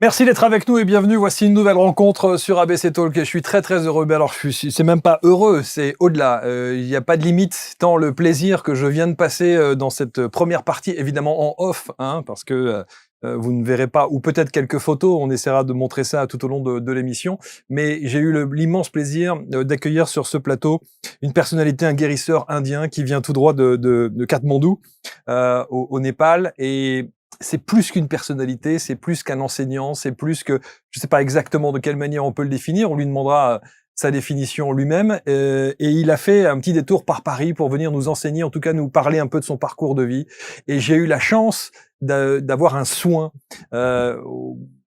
Merci d'être avec nous et bienvenue. Voici une nouvelle rencontre sur ABC Talk. Je suis très heureux. Mais alors, c'est même pas heureux, c'est au-delà. Il n'y a pas de limite tant le plaisir que je viens de passer dans cette première partie, évidemment en off, hein, parce que vous ne verrez pas, ou peut-être quelques photos. On essaiera de montrer ça tout au long de l'émission. Mais j'ai eu l'immense plaisir d'accueillir sur ce plateau une personnalité, un guérisseur indien qui vient tout droit de Katmandou, au Népal. Et c'est plus qu'une personnalité, c'est plus qu'un enseignant, c'est plus que, je ne sais pas exactement de quelle manière on peut le définir, on lui demandera sa définition lui-même, et il a fait un petit détour par Paris pour venir nous enseigner, en tout cas nous parler un peu de son parcours de vie, et j'ai eu la chance d'avoir un soin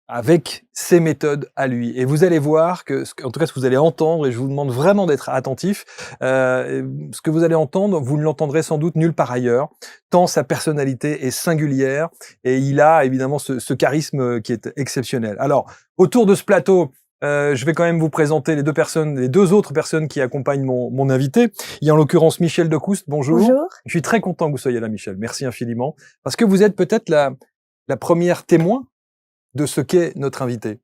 avec ses méthodes à lui. Et vous allez voir en tout cas ce que vous allez entendre, et je vous demande vraiment d'être attentif, ce que vous allez entendre, vous ne l'entendrez sans doute nulle part ailleurs, tant sa personnalité est singulière, et il a évidemment ce charisme qui est exceptionnel. Alors, autour de ce plateau, je vais quand même vous présenter les deux autres personnes qui accompagnent mon invité. Il y a en l'occurrence Michel Decoust, bonjour. Bonjour. Je suis très content que vous soyez là, Michel. Merci infiniment. Parce que vous êtes peut-être la première témoin de ce qu'est notre invité.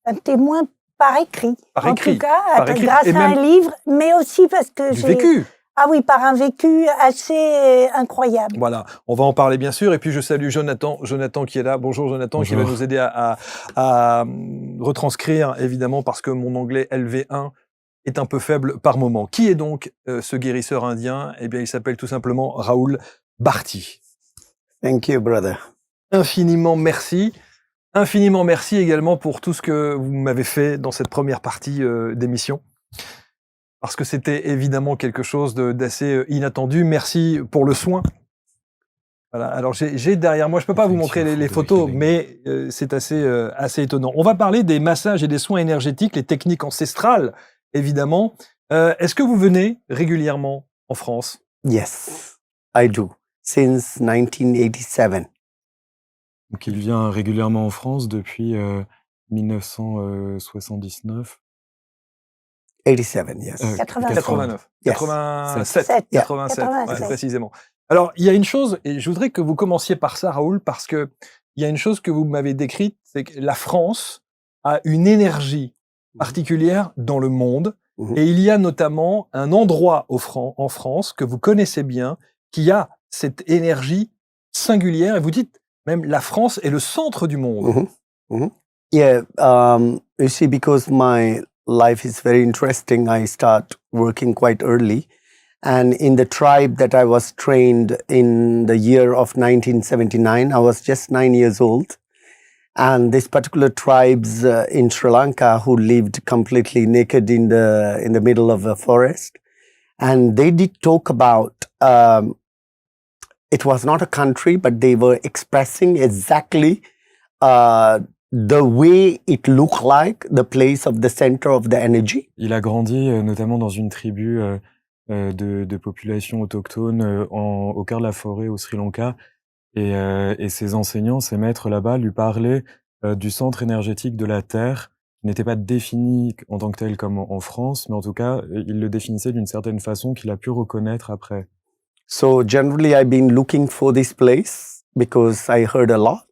Un témoin par écrit. Par écrit. En tout cas, par écrit. grâce à un livre, mais aussi parce que j'ai vécu. Ah oui, par un vécu assez incroyable. Voilà, on va en parler bien sûr. Et puis je salue Jonathan qui est là. Bonjour Jonathan. Bonjour. Qui va nous aider à retranscrire, évidemment, parce que mon anglais LV1 est un peu faible par moment. Qui est donc ce guérisseur indien? Eh bien, il s'appelle tout simplement Rahul Bharti. Thank you, brother. Infiniment merci. Infiniment merci également pour tout ce que vous m'avez fait dans cette première partie d'émission. Parce que c'était évidemment quelque chose d'assez inattendu. Merci pour le soin. Voilà. Alors j'ai derrière moi, je peux pas vous montrer les photos, mais c'est assez étonnant. On va parler des massages et des soins énergétiques, les techniques ancestrales, évidemment. Est-ce que vous venez régulièrement en France? Yes, I do. Since 1987. Donc il vient régulièrement en France depuis 1979. 87, yes. 89. Yes. 87. Yeah. 87, 87. ouais, précisément. Alors, il y a une chose, et je voudrais que vous commenciez par ça, Rahul, parce que il y a une chose que vous m'avez décrite, c'est que la France a une énergie particulière dans le monde, et il y a notamment un endroit en France que vous connaissez bien, qui a cette énergie singulière, et vous dites même la France est le centre du monde. Yeah, you see, because my life is very interesting, I start working quite early. And in the tribe that I was trained in the year of 1979, I was just 9 years old. And this particular tribes in Sri Lanka who lived completely naked in the middle of a forest. And they did talk about, it was not a country, but they were expressing exactly the way it looked like the place of the center of the energy. Il a grandi notamment dans une tribu de population autochtone au cœur de la forêt au Sri Lanka. Et ses enseignants, ses maîtres là-bas lui parlaient du centre énergétique de la Terre, qui n'était pas défini en tant que tel comme en France, mais en tout cas, il le définissait d'une certaine façon qu'il a pu reconnaître après. So generally, I've been looking for this place because I heard a lot.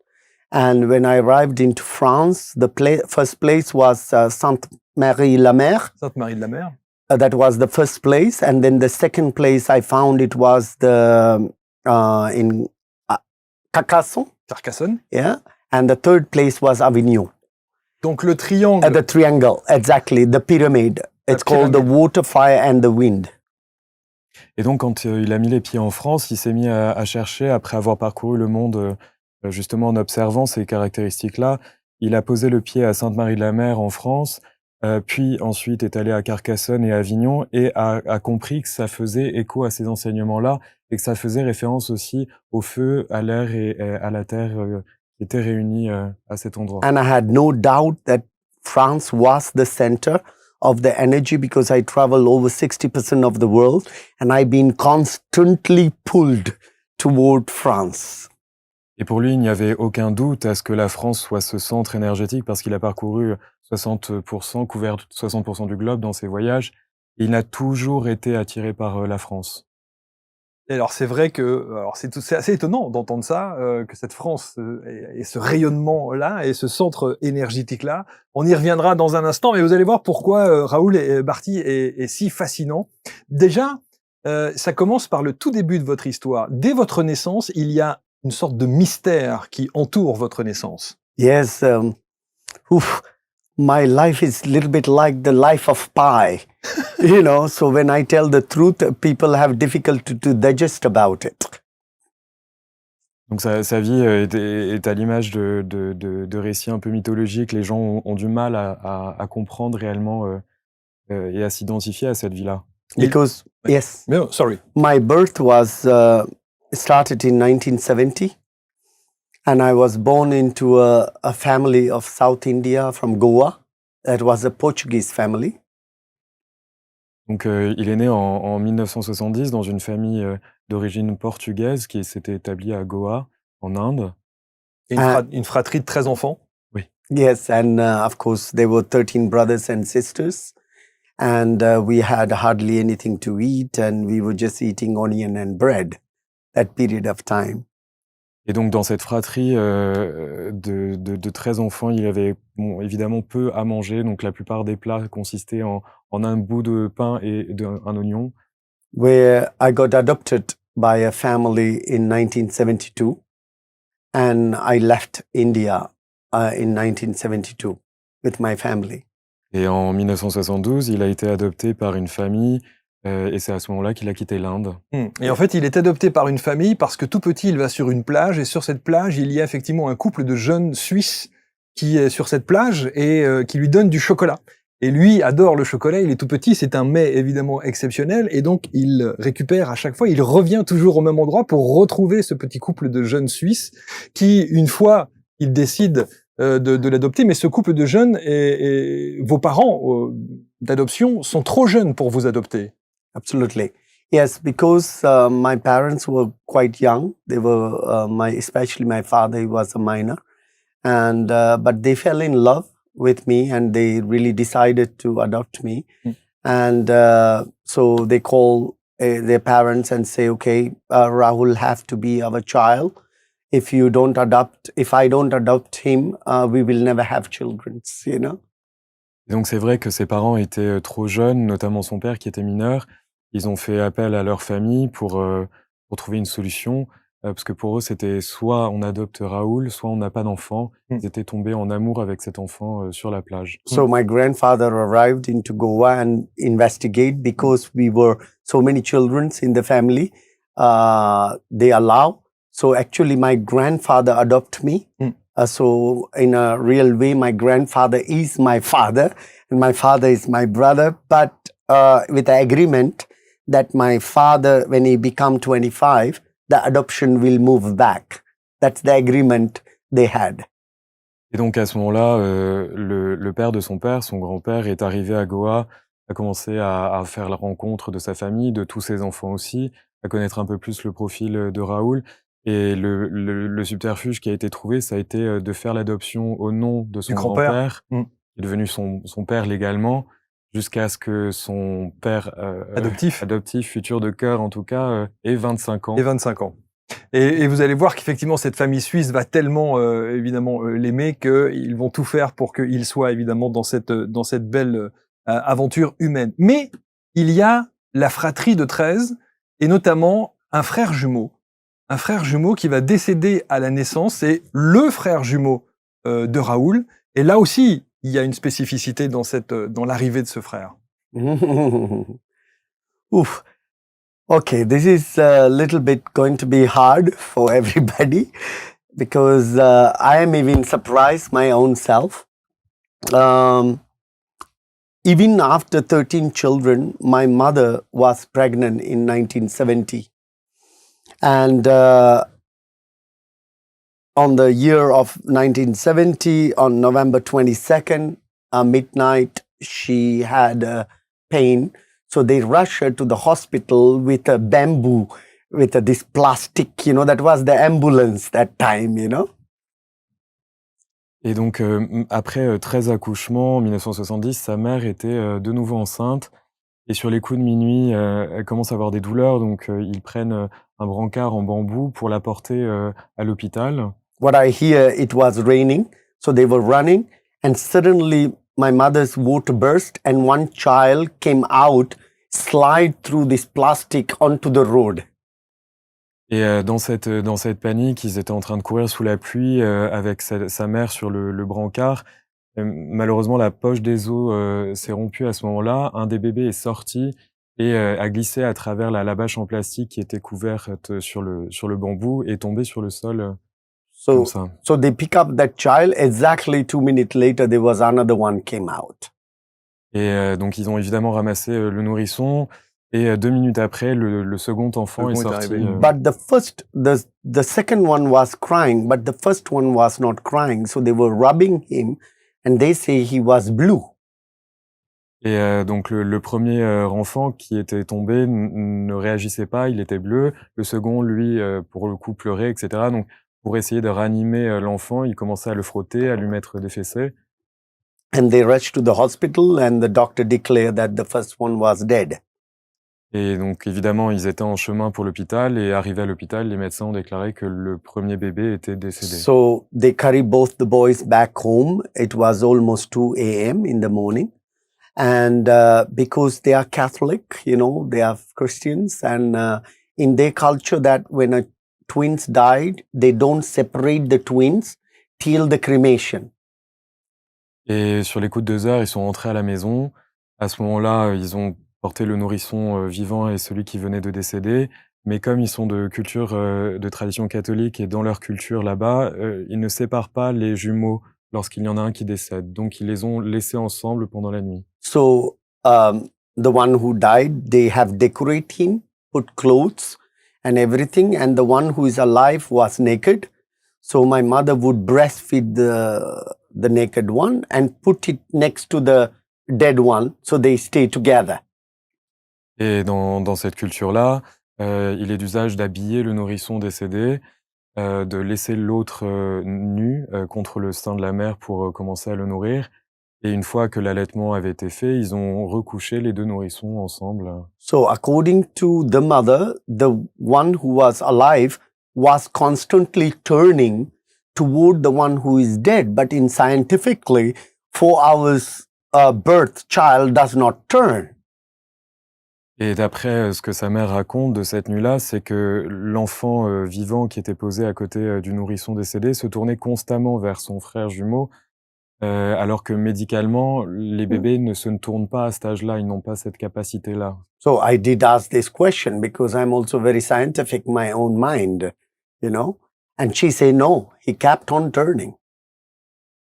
And when I arrived into France, the first place was Sainte-Marie-la-Mer. Sainte-Marie-de-la-Mer. That was the first place. And then the second place I found it was in Carcassonne. Carcassonne. Yeah. And the third place was Avignon. Donc le triangle. The triangle, exactly. The pyramid. It's called the water, fire and the wind. Et donc, quand il a mis les pieds en France, il s'est mis à chercher, après avoir parcouru le monde, justement en observant ces caractéristiques-là. Il a posé le pied à Sainte-Marie-de-la-Mer en France, puis ensuite est allé à Carcassonne et Avignon, et a compris que ça faisait écho à ces enseignements-là, et que ça faisait référence aussi au feu, à l'air et à la terre qui étaient réunis à cet endroit. And I had no doubt that France was the center of the energy because I travel over 60% of the world and I've been constantly pulled toward France. Et pour lui, il n'y avait aucun doute à ce que la France soit ce centre énergétique parce qu'il a parcouru 60%, couvert 60% du globe dans ses voyages. Et il a toujours été attiré par la France. Et alors c'est vrai que c'est assez étonnant d'entendre ça, que cette France ait ce rayonnement-là et ce centre énergétique-là. On y reviendra dans un instant, mais vous allez voir pourquoi Raoul Barty est si fascinant. Déjà, ça commence par le tout début de votre histoire. Dès votre naissance, il y a une sorte de mystère qui entoure votre naissance. Yes, my life is a little bit like the life of pi, so when I tell the truth, people have difficulty to digest about it. Donc sa vie est à l'image de récits un peu mythologiques. Les gens ont du mal à comprendre réellement et à s'identifier à cette vie-là. Because, yes, No, sorry. my birth was started in 1970, and I was born into a family of South India from Goa. That was a Portuguese family. Donc il est né en 1970 dans une famille d'origine portugaise qui s'était établie à Goa, en Inde. Et une fratrie de 13 enfants. Oui. Yes, and of course there were 13 brothers and sisters, and we had hardly anything to eat, and we were just eating onion and bread that period of time. Et donc dans cette fratrie de 13 enfants, il y avait évidemment peu à manger, donc la plupart des plats consistaient en un bout de pain et un oignon. Where I got adopted by a family in 1972, and I left India in 1972 with my family. Et en 1972, il a été adopté par une famille et c'est à ce moment-là qu'il a quitté l'Inde. Et en fait, il est adopté par une famille parce que tout petit, il va sur une plage et sur cette plage, il y a effectivement un couple de jeunes Suisses qui est sur cette plage et qui lui donne du chocolat. Et lui adore le chocolat, il est tout petit, c'est un mets évidemment exceptionnel et donc il récupère à chaque fois, il revient toujours au même endroit pour retrouver ce petit couple de jeunes Suisses qui, une fois, il décide de l'adopter, mais ce couple de jeunes et vos parents d'adoption sont trop jeunes pour vous adopter. Absolutely. Yes, because my parents were quite young. They were, especially my father, he was a minor. And, but they fell in love with me and they really decided to adopt me. And so they call their parents and say, okay, Rahul have to be our child. If I don't adopt him, we will never have children, Et donc c'est vrai que ses parents étaient trop jeunes, notamment son père qui était mineur. Ils ont fait appel à leur famille pour trouver une solution, parce que pour eux, c'était soit on adopte Raoul, soit on n'a pas d'enfant. Ils étaient tombés en amour avec cet enfant sur la plage. So my grandfather arrived into Goa and investigate because we were so many children in the family. They allow. So actually, my grandfather adopted me. So in a real way, my grandfather is my father and my father is my brother, but with the agreement that my father, when he become 25, the adoption will move back. That's the agreement they had. Et donc à ce moment-là, le père de son père, son grand-père, est arrivé à Goa, a commencé à faire la rencontre de sa famille, de tous ses enfants aussi, à connaître un peu plus le profil de Raoul. Et le subterfuge qui a été trouvé, ça a été de faire l'adoption au nom de son grand-père, qui est devenu son père légalement, jusqu'à ce que son père adoptif, futur de cœur en tout cas, ait 25 ans. Et 25 ans. Et vous allez voir qu'effectivement, cette famille suisse va tellement, évidemment, l'aimer qu'ils vont tout faire pour qu'il soit, évidemment, dans cette belle aventure humaine. Mais il y a la fratrie de 13, et notamment un frère jumeau qui va décéder à la naissance. C'est le frère jumeau de Raoul. Et là aussi, il y a une spécificité dans l'arrivée de ce frère. Oof. Okay, this is a little bit going to be hard for everybody because I am even surprised my own self. Even after 13 children, my mother was pregnant in 1970. And on the year of 1970, on November 22nd, midnight, she had pain. So they rushed her to the hospital with a bamboo, with this plastic, that was the ambulance that time, Et donc, après 13 accouchements, en 1970, sa mère était de nouveau enceinte. Et sur les coups de minuit, elle commence à avoir des douleurs, donc ils prennent, un brancard en bambou pour la porter, à l'hôpital. What I hear, it was raining, so they were running, and suddenly my mother's water burst, and one child came out, slide through this plastic onto the road. Et dans cette panique, ils étaient en train de courir sous la pluie, avec sa mère sur le brancard. Malheureusement, la poche des os, s'est rompue à ce moment-là. Un des bébés est sorti et a glissé à travers la bâche en plastique qui était couverte sur le bambou et est tombé sur le sol, comme So, ça. so they pick up that child. Exactly 2 minutes later, there was another one came out. Et donc ils ont évidemment ramassé, le nourrisson et 2 minutes après, le second enfant est second est sorti, arrivé. But the second one was crying, but the first one was not crying. So they were rubbing him, and they say he was blue. Et donc le premier enfant qui était tombé ne réagissait pas, il était bleu. Le second, lui, pour le coup, pleurait, et cetera. Donc pour essayer de ranimer, l'enfant, il commençait à le frotter, à lui mettre des fessées. And they rushed to the hospital, and the doctor declared that the first one was dead. Et donc évidemment, ils étaient en chemin pour l'hôpital et arrivés à l'hôpital, les médecins ont déclaré que le premier bébé était décédé. So they carry both the boys back home. It was almost 2 a.m. in the morning. And because they are Catholic, you know, they are Christians. And in their culture, that when a twins died, they don't separate the twins till the cremation. Et sur les coups de 2 heures, ils sont rentrés à la maison. À ce moment-là, ils ont porté le nourrisson, vivant et celui qui venait de décéder. Mais comme ils sont de culture, de tradition catholique et dans leur culture là-bas, ils ne séparent pas les jumeaux lorsqu'il y en a un qui décède. Donc ils les ont laissés ensemble pendant la nuit. So the one who died, they have decorated him, put clothes and everything. And the one who is alive was naked. So my mother would breastfeed the naked one and put it next to the dead one, so they stay together. Et dans cette culture-là, il est d'usage d'habiller le nourrisson décédé, de laisser l'autre, nu, contre le sein de la mère pour, commencer à le nourrir. Et une fois que l'allaitement avait été fait, ils ont recouché les 2 nourrissons ensemble. So according to the mother, the one who was alive was constantly turning toward the one who is dead. But in scientifically, 4 hours birth child does not turn. Et d'après, ce que sa mère raconte de cette nuit-là, c'est que l'enfant, vivant qui était posé à côté, du nourrisson décédé se tournait constamment vers son frère jumeau, alors que médicalement, les bébés ne se tournent pas à cet âge-là, ils n'ont pas cette capacité-là. So I did ask this question because I'm also very scientific, my own mind, you know. And she said, no, he kept on turning.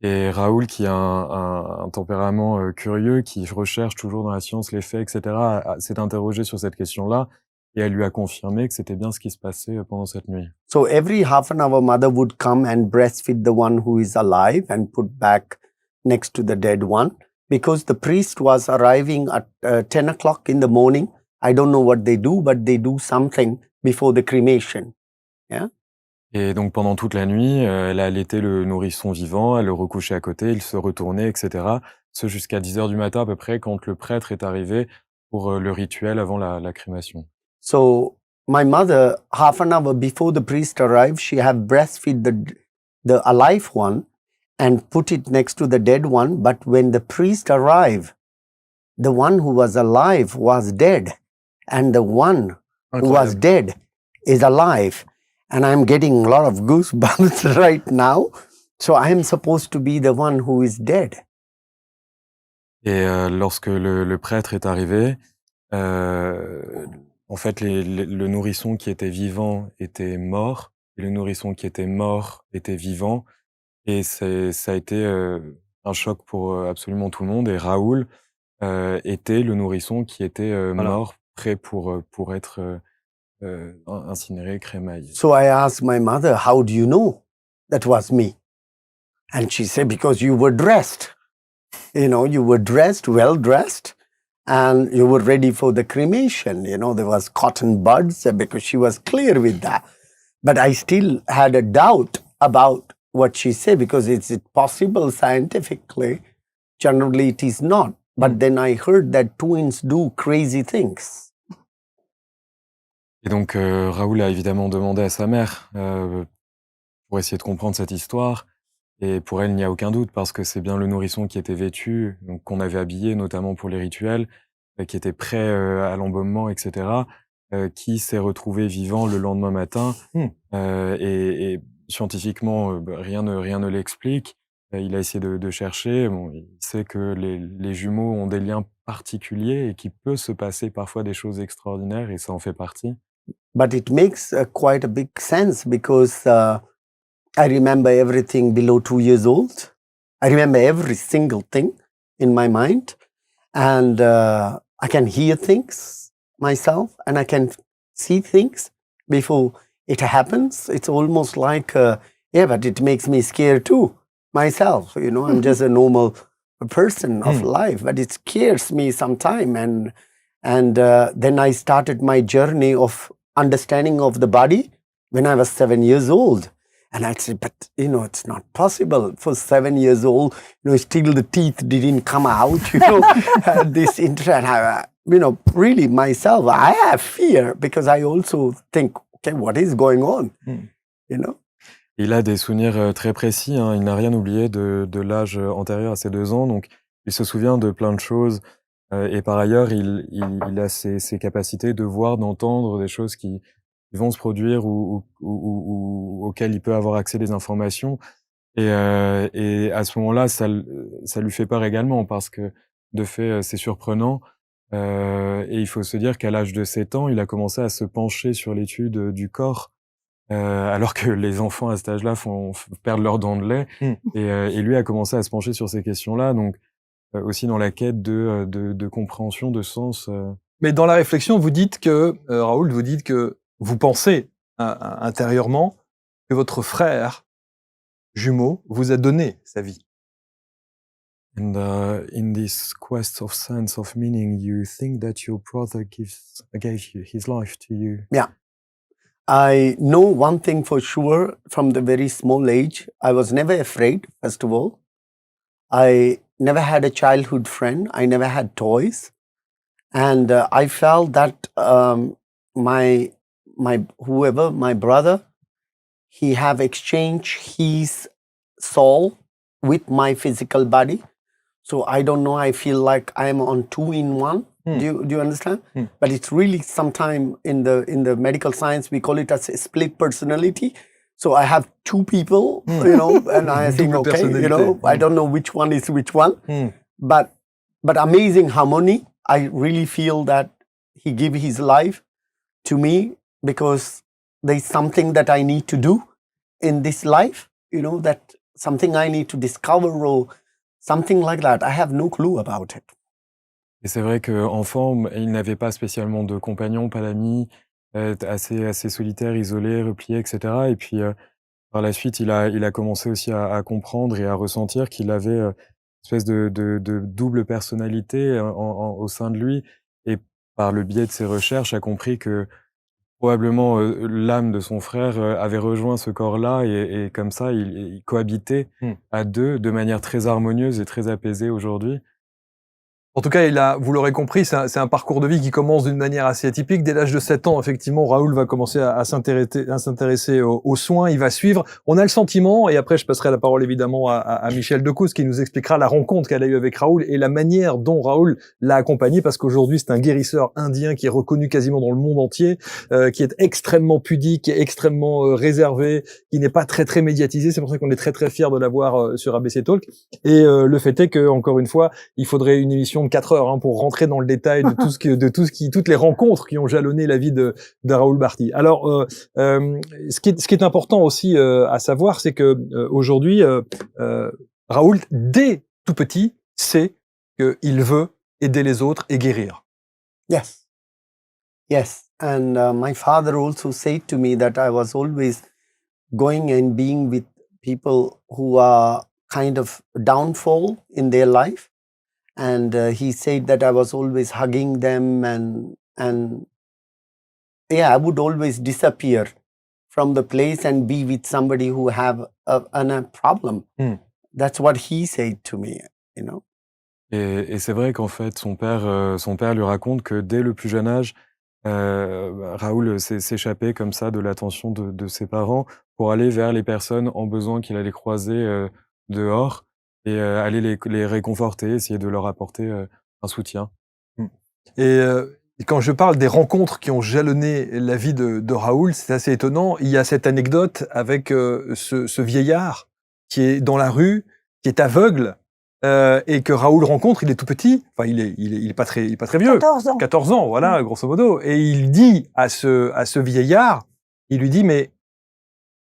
Et Raoul, qui a un tempérament, curieux, qui recherche toujours dans la science les faits, et cetera, s'est interrogé sur cette question-là et elle lui a confirmé que c'était bien ce qui se passait, pendant cette nuit. So every half an hour, mother would come and breastfeed the one who is alive and put back next to the dead one. Because the priest was arriving at 10 o'clock in the morning. I don't know what they do, but they do something before the cremation. Yeah. Et donc pendant toute la nuit, elle a allaité le nourrisson vivant, elle le recouchait à côté, il se retournait, et cetera. Ce jusqu'à 10h du matin à peu près, quand le prêtre est arrivé pour, le rituel avant la crémation. So my mother, half an hour before the priest arrived, she had breastfeed the alive one and put it next to the dead one. But when the priest arrived, the one who was alive was dead, and the one who was dead is alive. And I'm getting a lot of goosebumps right now. So I am supposed to be the one who is dead. Et lorsque le prêtre est arrivé, en fait, le nourrisson qui était vivant était mort, et le nourrisson qui était mort était vivant. Et ça a été un choc pour absolument tout le monde. Et Raoul était le nourrisson qui était mort, prêt pour être incinéré, crémaillé. So I asked my mother, how do you know that was me? And she said, because you were dressed. You know, you were dressed, well dressed, and you were ready for the cremation. You know, there was cotton buds because she was clear with that. But I still had a doubt about what she said, because is it possible scientifically? Generally, it is not. But then I heard that twins do crazy things. Et donc, Raoul a évidemment demandé à sa mère pour essayer de comprendre cette histoire. Et pour elle, il n'y a aucun doute, parce que c'est bien le nourrisson qui était vêtu, donc qu'on avait habillé notamment pour les rituels, qui était prêt à l'embaumement, etc., qui s'est retrouvé vivant le lendemain matin. Et scientifiquement, rien ne l'explique. Il a essayé de chercher. Bon, il sait que les jumeaux ont des liens particuliers et qu'il peut se passer parfois des choses extraordinaires, et ça en fait partie. But it makes quite a big sense because I remember everything below 2 years old. I remember every single thing in my mind. And I can hear things myself and I can see things before it happens. It's almost like, yeah, but it makes me scared too, myself. You know, I'm just a normal person of life, but it scares me sometime. And then I started my journey of understanding of the body when I was 7 years old. And I said, but, you know, it's not possible for 7 years old, you know, still the teeth didn't come out, you know, this interest. You know, really myself, I have fear because I also think, okay, what is going on, you know? Il a des souvenirs très précis, hein. Il n'a rien oublié de l'âge antérieur à ses 2 ans, donc il se souvient de plein de choses. Et par ailleurs, il a ses capacités de voir, d'entendre des choses qui vont se produire ou auxquelles il peut avoir accès des informations. Et à ce moment-là, ça lui fait peur également, parce que de fait, c'est surprenant. Et il faut se dire qu'à l'âge de 7 ans, il a commencé à se pencher sur l'étude du corps, alors que les enfants à cet âge-là perdent leurs dents de lait. Et lui a commencé à se pencher sur ces questions-là, donc aussi dans la quête de compréhension, de sens. Mais dans la réflexion, vous dites que, Raoul, vous dites que vous pensez intérieurement que votre frère jumeau vous a donné sa vie. And in this quest of sense of meaning, you think that your brother gave his life to you. Yeah. I know one thing for sure from the very small age. I was never afraid, first of all. I never had a childhood friend. I never had toys. And I felt that my brother, he have exchanged his soul with my physical body. So I don't know, I feel like I am on 2 in 1. Do you understand? But it's really sometime in the medical science, we call it as a split personality. So I have 2 people, you know, and I think, okay, you know, I don't know which one is which one. But amazing harmony. I really feel that he gave his life to me because there's something that I need to do in this life, you know, that something I need to discover or something like that. I have no clue about it. Et c'est vrai qu'enfant, il n'avait pas spécialement de compagnons, pas d'amis, assez solitaire, isolé, replié, etc. Et puis, par la suite, il a commencé aussi à comprendre et à ressentir qu'il avait une espèce de double personnalité au sein de lui. Et par le biais de ses recherches, a compris que probablement l'âme de son frère avait rejoint ce corps-là, et comme ça, ils cohabitaient à 2 de manière très harmonieuse et très apaisée aujourd'hui. En tout cas, vous l'aurez compris, c'est un parcours de vie qui commence d'une manière assez atypique. Dès l'âge de 7 ans, effectivement, Raoul va commencer à s'intéresser aux soins, il va suivre. On a le sentiment, et après je passerai la parole évidemment à Michel Decouze, qui nous expliquera la rencontre qu'elle a eue avec Raoul et la manière dont Raoul l'a accompagné, parce qu'aujourd'hui c'est un guérisseur indien qui est reconnu quasiment dans le monde entier, qui est extrêmement pudique, qui est extrêmement réservé, qui n'est pas très très médiatisé. C'est pour ça qu'on est très très fiers de l'avoir sur ABC Talk. Et le fait est que, encore une fois, il faudrait une émission de 4 heures pour rentrer dans le détail de toutes les rencontres qui ont jalonné la vie de Raoul Barti. Alors, ce qui est important aussi à savoir, c'est que aujourd'hui, Raoul, dès tout petit, sait qu'il veut aider les autres et guérir. Yes. And my father also said to me that I was always going and being with people who are kind of downfall in their life. And he said that I was always hugging them and yeah, I would always disappear from the place and be with somebody who have a problem. That's what he said to me, you know. Et c'est vrai qu'en fait, son père lui raconte que dès le plus jeune âge, Raoul s'échappait comme ça de l'attention de ses parents pour aller vers les personnes en besoin qu'il allait croiser dehors et aller les réconforter, essayer de leur apporter un soutien. Mmh. Et quand je parle des rencontres qui ont jalonné la vie de Raoul, c'est assez étonnant. Il y a cette anecdote avec ce vieillard qui est dans la rue, qui est aveugle, et que Raoul rencontre. Il est tout petit, enfin il est pas très vieux, 14 ans. 14 ans, voilà, grosso modo. Et il dit à ce vieillard, il lui dit, mais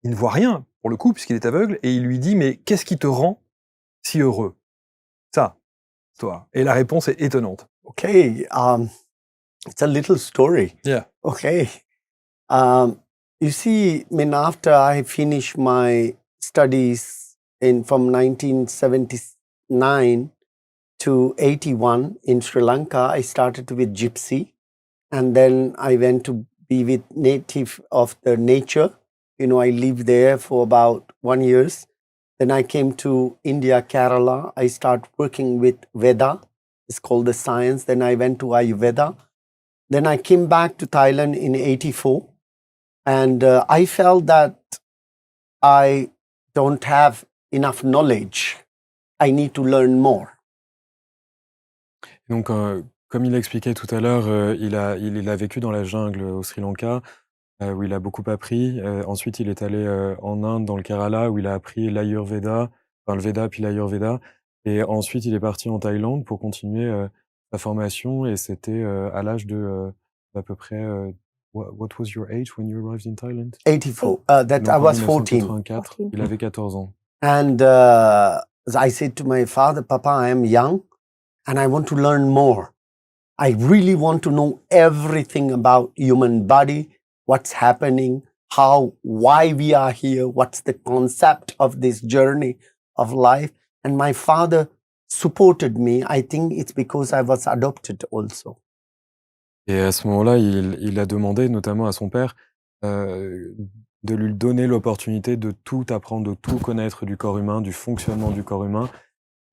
il ne voit rien pour le coup puisqu'il est aveugle, et il lui dit, mais qu'est-ce qui te rend si heureux? Ça, toi. Et la réponse est étonnante. Okay, it's a little story. Yeah. Okay. You see, I mean, after I finished my studies from 1979 to 81 in Sri Lanka, I started with Gypsy, and then I went to be with native of the nature. You know, I lived there for about 1 year. Then I came to India, Kerala. I started working with Veda. It's called the science. Then I went to Ayurveda. Then I came back to Thailand in 84. And I felt that I don't have enough knowledge. I need to learn more. Donc, comme il expliquait tout à l'heure, il a vécu dans la jungle au Sri Lanka, où il a beaucoup appris. Ensuite, il est allé en Inde, dans le Kerala, où il a appris l'Ayurveda, enfin le Veda puis l'Ayurveda. Et ensuite, il est parti en Thaïlande pour continuer sa formation. Et c'était à l'âge de à peu près. What was your age when you arrived in Thailand? 84. That Donc I en was 14. 1984, il avait 14 ans. And I said to my father, Papa, I am young and I want to learn more. I really want to know everything about human body, what's happening, why we are here, what's the concept of this journey of life. And my father supported me. I think it's because I was adopted also. Et à ce moment-là, il a demandé notamment à son père de lui donner l'opportunité de tout apprendre, de tout connaître du corps humain, du fonctionnement du corps humain.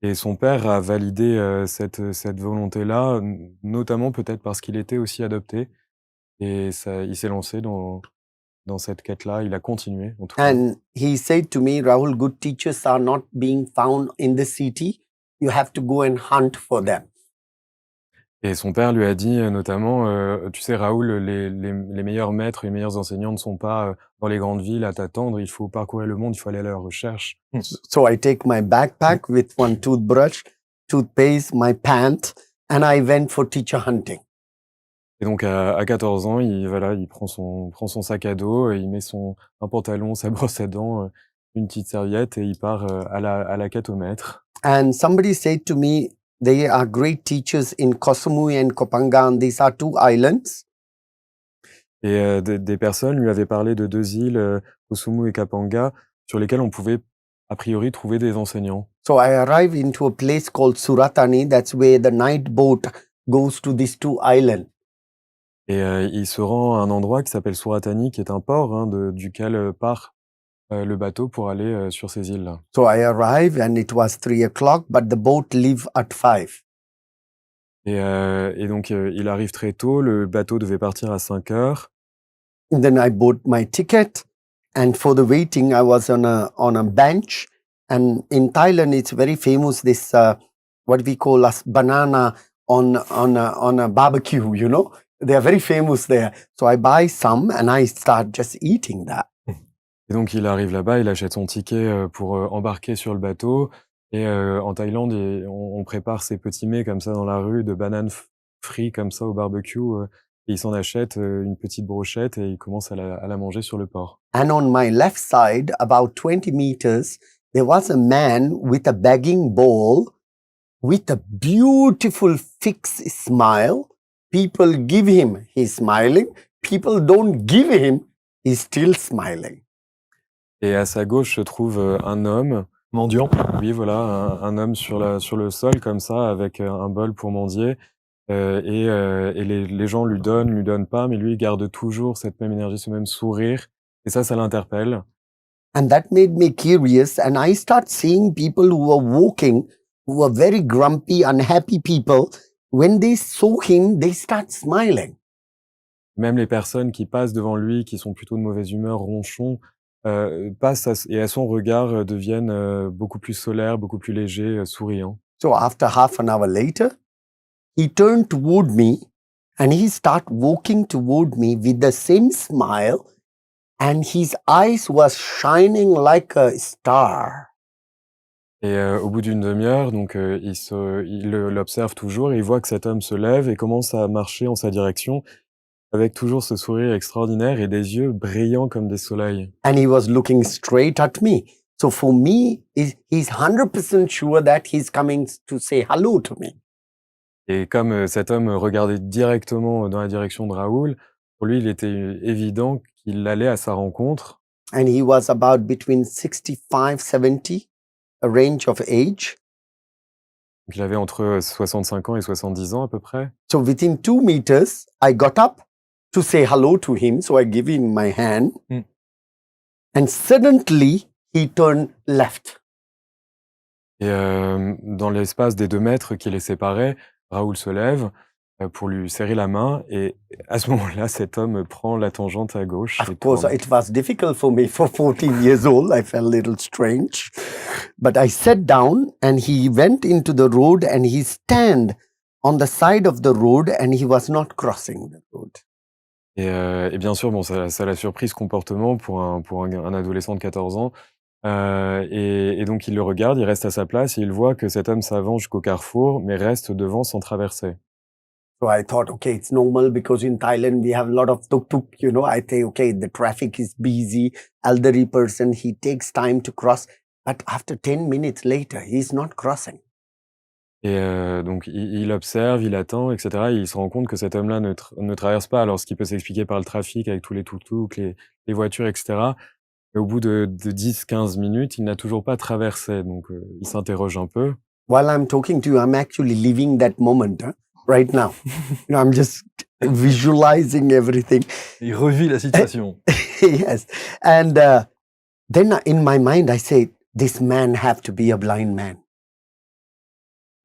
Et son père a validé cette volonté-là, notamment peut-être parce qu'il était aussi adopté. Et ça, il s'est lancé dans cette quête-là. Il a continué, en tout cas. And he said to me, Rahul, good teachers are not being found in the city. You have to go and hunt for them. Et son père lui a dit notamment, tu sais Raoul, les meilleurs maîtres, les meilleurs enseignants ne sont pas dans les grandes villes à t'attendre, il faut parcourir le monde, il faut aller à leur recherche. So I take my backpack with one toothbrush, toothpaste, my pants, and I went for teacher hunting. Et donc à 14 ans, il prend son sac à dos, et il met un pantalon, sa brosse à dents, une petite serviette, et il part à la quête au maître. And somebody said to me, they are great teachers in Koh Samui and Kopangan. These are 2 islands. Et des personnes lui avaient parlé de 2 îles, Koh Samui et Kapanga, sur lesquelles on pouvait a priori trouver des enseignants. So I arrived into a place called Suratani. That's where the night boat goes to these 2 islands. Et il se rend à un endroit qui s'appelle Suratani, qui est un port duquel part le bateau pour aller sur ces îles-là. So I arrived and it was 3 o'clock, but the boat leave at 5. Et donc il arrive très tôt, le bateau devait partir à 5 heures. And then I bought my ticket, and for the waiting, I was on a bench. And in Thailand, it's very famous this what we call as banana on a barbecue. You know, they are very famous there. So I buy some and I start just eating that. Et donc il arrive là-bas, il achète son ticket pour embarquer sur le bateau. Et en Thaïlande, on prépare ces petits mets comme ça dans la rue, de bananes frites comme ça au barbecue. Et il s'en achète une petite brochette et il commence à la manger sur le port. And on my left side, about 20 meters, there was a man with a begging bowl, with a beautiful fixed smile. People give him, he's smiling. People don't give him, he's still smiling. Et à sa gauche se trouve un homme. Mendiant. Oui, voilà, un homme sur le sol comme ça, avec un bol pour mendier. Et les gens lui donnent pas, mais lui il garde toujours cette même énergie, ce même sourire. Et ça l'interpelle. And that made me curious. And I start seeing people who are walking who were very grumpy, unhappy people, when they saw him, they start smiling. Même les personnes qui passent devant lui, qui sont plutôt de mauvaise humeur, ronchons, passent et à son regard, deviennent, beaucoup plus solaires, beaucoup plus légers, souriants. So after half an hour later, he turned toward me and he started walking toward me with the same smile, and his eyes was shining like a star. Et au bout d'une demi-heure, donc il l'observe toujours et il voit que cet homme se lève et commence à marcher en sa direction avec toujours ce sourire extraordinaire et des yeux brillants comme des soleils. And he was looking straight at me. So for me, he's 100% sure that he's coming to say hello to me. Et comme cet homme regardait directement dans la direction de Raoul, pour lui, il était évident qu'il allait à sa rencontre. And he was about between 65, 70, a range of age. Donc, il avait entre 65 ans et 70 ans à peu près. So within 2 meters, I got up to say hello to him. So I give him my hand. Mm. And suddenly, he turned left. Et dans l'espace des 2 mètres qui les séparaient, Raoul se lève pour lui serrer la main et à ce moment-là, cet homme prend la tangente à gauche. Of et course, tourne. it was difficult for me for 14 years old. I felt a little strange. But I sat down and he went into the road and he stand on the side of the road and he was not crossing the road. Et bien sûr, bon, ça l'a surpris ce comportement pour un adolescent de 14 ans. Et donc il le regarde, il reste à sa place et il voit que cet homme s'avance jusqu'au carrefour, mais reste devant sans traverser. So I thought, okay, it's normal because in Thailand we have a lot of tuk-tuk, you know. I think, okay, the traffic is busy, elderly person, he takes time to cross. But after 10 minutes later, he's not crossing. Et donc il observe, il attend, etc. Et il se rend compte que cet homme-là ne traverse pas. Alors ce qui peut s'expliquer par le trafic avec tous les tuk-tuk, les voitures, etc. Et au bout de 10-15 minutes, il n'a toujours pas traversé. Donc il s'interroge un peu. While I'm talking to you, I'm actually living that moment right now. You know, I'm just visualizing everything. Il revit la situation. Yes. And then in my mind, I say, this man have to be a blind man.